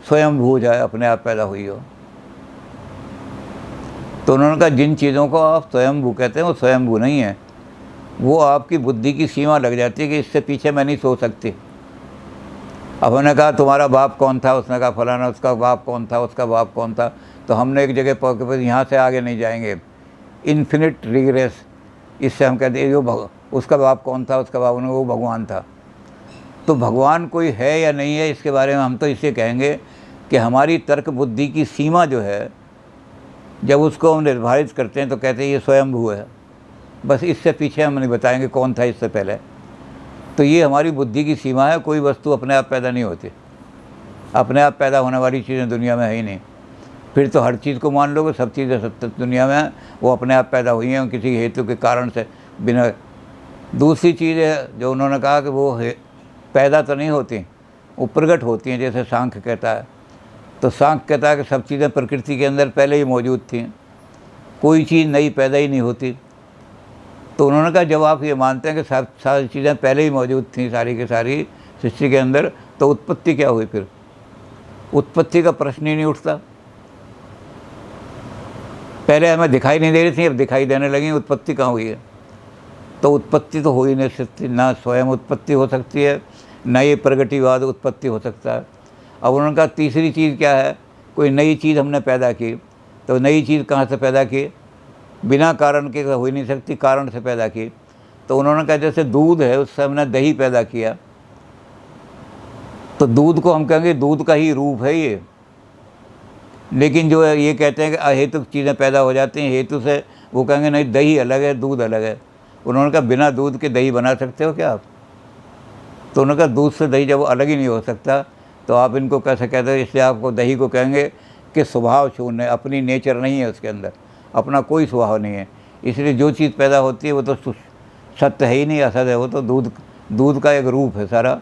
A: स्वयंभू हो जाए, अपने आप पैदा हुई हो। तो उन्होंने कहा जिन चीज़ों को आप स्वयंभू कहते हैं वो स्वयंभू नहीं है, वो आपकी बुद्धि की सीमा लग जाती है कि इससे पीछे मैं नहीं सोच सकती। अब उन्होंने कहा तुम्हारा बाप कौन था, उसने कहा फलाना, उसका बाप कौन था, उसका बाप कौन था, तो हमने एक जगह पर यहाँ से आगे नहीं जाएंगे, इन्फिनिट रिग्रेस। इससे हम कहते हैं जो उसका बाप कौन था, उसका बाप, वो भगवान था। तो भगवान कोई है या नहीं है, इसके बारे में हम तो इसे कहेंगे कि हमारी तर्क बुद्धि की सीमा जो है, जब उसको हम निर्धारित करते हैं तो कहते हैं ये स्वयंभू है, बस इससे पीछे हम नहीं बताएंगे कौन था इससे पहले। तो ये हमारी बुद्धि की सीमा है। कोई वस्तु अपने आप पैदा नहीं होती, अपने आप पैदा होने वाली चीज़ें दुनिया में है ही नहीं। फिर तो हर चीज़ को मान लो कि सब चीज़ें सत्य दुनिया में वो अपने आप पैदा हुई हैं किसी हेतु के कारण से बिना। दूसरी चीज़ है जो उन्होंने कहा कि वो पैदा तो नहीं होती, वो प्रकट होती हैं, जैसे सांख्य कहता है। तो सांख्य कहता है कि सब चीज़ें प्रकृति के अंदर पहले ही मौजूद थीं, कोई चीज़ नई पैदा ही नहीं होती। तो उन्होंने कहा जब आप ये मानते हैं कि सब सारी चीज़ें पहले ही मौजूद थीं सारी की सारी सृष्टि के अंदर, तो उत्पत्ति क्या हुई? फिर उत्पत्ति का प्रश्न ही नहीं उठता। पहले हमें दिखाई नहीं दे रही थी, अब दिखाई देने लगी, उत्पत्ति कहाँ हुई है? तो उत्पत्ति तो हो ही नहीं सकती, ना स्वयं उत्पत्ति हो सकती है, ना ये प्रगतिवाद उत्पत्ति हो सकता है। अब उन्होंने कहा तीसरी चीज़ क्या है? कोई नई चीज़ हमने पैदा की, तो नई चीज़ कहाँ से पैदा की? बिना कारण के हो ही नहीं सकती, कारण से पैदा की। तो उन्होंने कहा जैसे दूध है, उससे हमने दही पैदा किया, तो दूध को हम कहेंगे दूध का ही रूप है ये। लेकिन जो है ये कहते हैं कि अहेतुक चीज़ें पैदा हो जाती हैं हेतु से, वो कहेंगे नहीं दही अलग है, दूध अलग है। उन्होंने कहा बिना दूध के दही बना सकते हो क्या आप? तो उन्होंने कहा दूध से दही जब अलग ही नहीं हो सकता, तो आप इनको कैसे कहते हो? इसलिए आपको दही को कहेंगे कि स्वभाव शून्य है, अपनी नेचर नहीं है उसके अंदर, अपना कोई स्वभाव नहीं है। इसलिए जो चीज़ पैदा होती है वो तो सत्य है ही नहीं, असत है, वो तो दूध का एक रूप है सारा।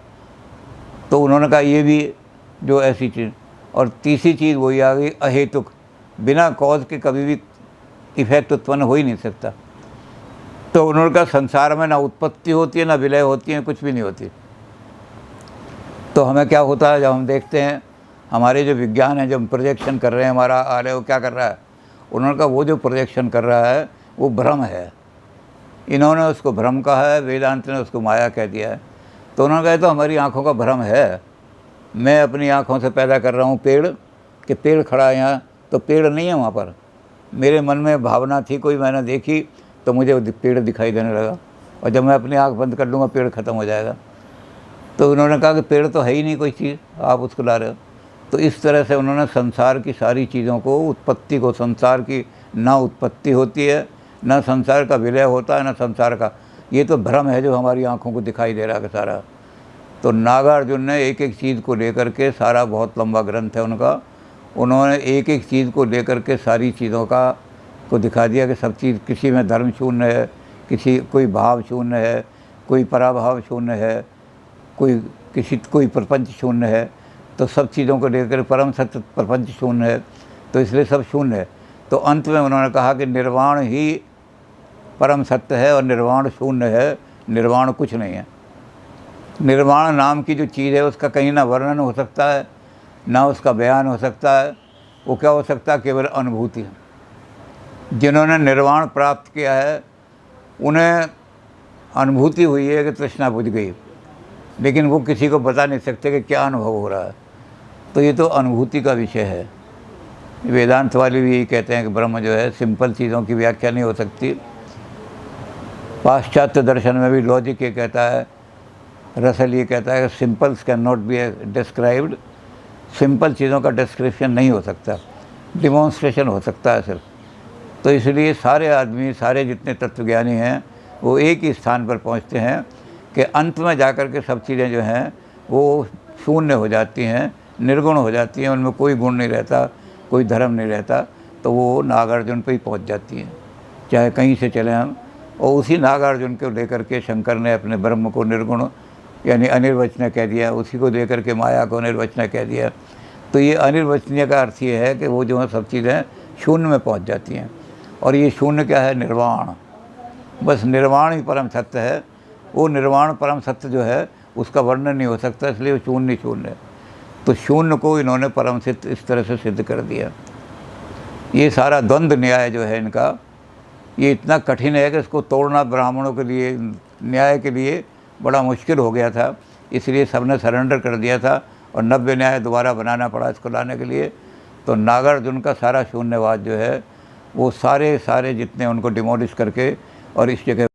A: तो उन्होंने कहा ये भी जो ऐसी चीज़। और तीसरी चीज़ वही आ गई अहेतुक, बिना कॉज के कभी भी इफेक्ट उत्पन्न हो ही नहीं सकता। तो उन्होंने कहा संसार में ना उत्पत्ति होती है, ना विलय होती है, कुछ भी नहीं होती। तो हमें क्या होता है जब हम देखते हैं हमारे जो विज्ञान है, जब प्रोजेक्शन कर रहे हैं हमारा आले, वो क्या कर रहा है? उन्होंने कहा वो जो प्रोजेक्शन कर रहा है वो भ्रम है। इन्होंने उसको भ्रम कहा है, वेदांत ने उसको माया कह दिया है। तो उन्होंने कहा तो हमारी आँखों का भ्रम है। मैं अपनी आँखों से पैदा कर रहा हूँ पेड़, कि पेड़ खड़ा है यहाँ, तो पेड़ नहीं है वहाँ पर। मेरे मन में भावना थी, कोई मैंने देखी, तो मुझे पेड़ दिखाई देने लगा, और जब मैं अपनी आँख बंद कर लूँगा पेड़ ख़त्म हो जाएगा। तो उन्होंने कहा कि पेड़ तो है ही नहीं कोई चीज़, आप उसको ला रहे हो। तो इस तरह से उन्होंने संसार की सारी चीज़ों को, उत्पत्ति को, संसार की ना उत्पत्ति होती है, ना संसार का विलय होता है, ना संसार का, ये तो भ्रम है जो हमारी आँखों को दिखाई दे रहा है सारा। तो नागार्जुन ने एक एक चीज़ को लेकर के, सारा बहुत लंबा ग्रंथ है उनका, उन्होंने एक एक चीज़ को लेकर के सारी चीज़ों का को दिखा दिया कि सब चीज़, किसी में धर्म शून्य है, कोई भाव शून्य है, कोई पराभाव शून्य है, कोई प्रपंच शून्य है। तो सब चीज़ों को लेकर परम सत्य प्रपंच शून्य है, तो इसलिए सब शून्य है। तो अंत में उन्होंने कहा कि निर्वाण ही परम सत्य है और निर्वाण शून्य है, निर्वाण कुछ नहीं है। निर्वाण नाम की जो चीज़ है उसका कहीं ना वर्णन हो सकता है, ना उसका बयान हो सकता है। वो क्या हो सकता है? केवल अनुभूति। जिन्होंने निर्वाण प्राप्त किया है उन्हें अनुभूति हुई है कि तृष्णा बुझ गई, लेकिन वो किसी को बता नहीं सकते कि क्या अनुभव हो रहा है। तो ये तो अनुभूति का विषय है। वेदांत वाले भी यही कहते हैं कि ब्रह्म जो है सिंपल चीज़ों की व्याख्या नहीं हो सकती। पाश्चात्य दर्शन में भी लॉजिक ये कहता है, रसल ये कहता है कि symbols can not be described, simple चीज़ों का डिस्क्रिप्शन नहीं हो सकता, डिमॉन्स्ट्रेशन हो सकता है सिर्फ। तो इसलिए सारे आदमी, सारे जितने तत्वज्ञानी हैं वो एक ही स्थान पर पहुंचते हैं कि अंत में जाकर के सब चीज़ें जो हैं वो शून्य हो जाती हैं, निर्गुण हो जाती हैं, उनमें कोई गुण नहीं रहता, कोई धर्म नहीं रहता, तो वो नागार्जुन पे ही पहुंच जाती हैं, चाहे कहीं से चले हम। और उसी नागार्जुन को लेकर के शंकर ने अपने ब्रह्म को निर्गुण यानी अनिर्वचनीय कह दिया, उसी को लेकर के माया को निर्वचनीय कह दिया। तो ये अनिर्वचनीय का अर्थ ये है कि वो जो है सब चीज़ें शून्य में पहुंच जाती हैं। और ये शून्य क्या है? निर्वाण। बस निर्वाण ही परम सत्य है। वो निर्वाण परम सत्य जो है उसका वर्णन नहीं हो सकता, इसलिए वो शून्य शून्य है। तो शून्य को इन्होंने परम सिद्ध इस तरह से सिद्ध कर दिया। ये सारा द्वंद्व न्याय जो है इनका, ये इतना कठिन है कि इसको तोड़ना ब्राह्मणों के लिए, न्याय के लिए बड़ा मुश्किल हो गया था। इसलिए सबने सरेंडर कर दिया था और नव्य न्याय दोबारा बनाना पड़ा इसको लाने के लिए। तो नागार्जुन का सारा शून्यवाद जो है वो सारे जितने उनको डिमोलिश करके और इस जगह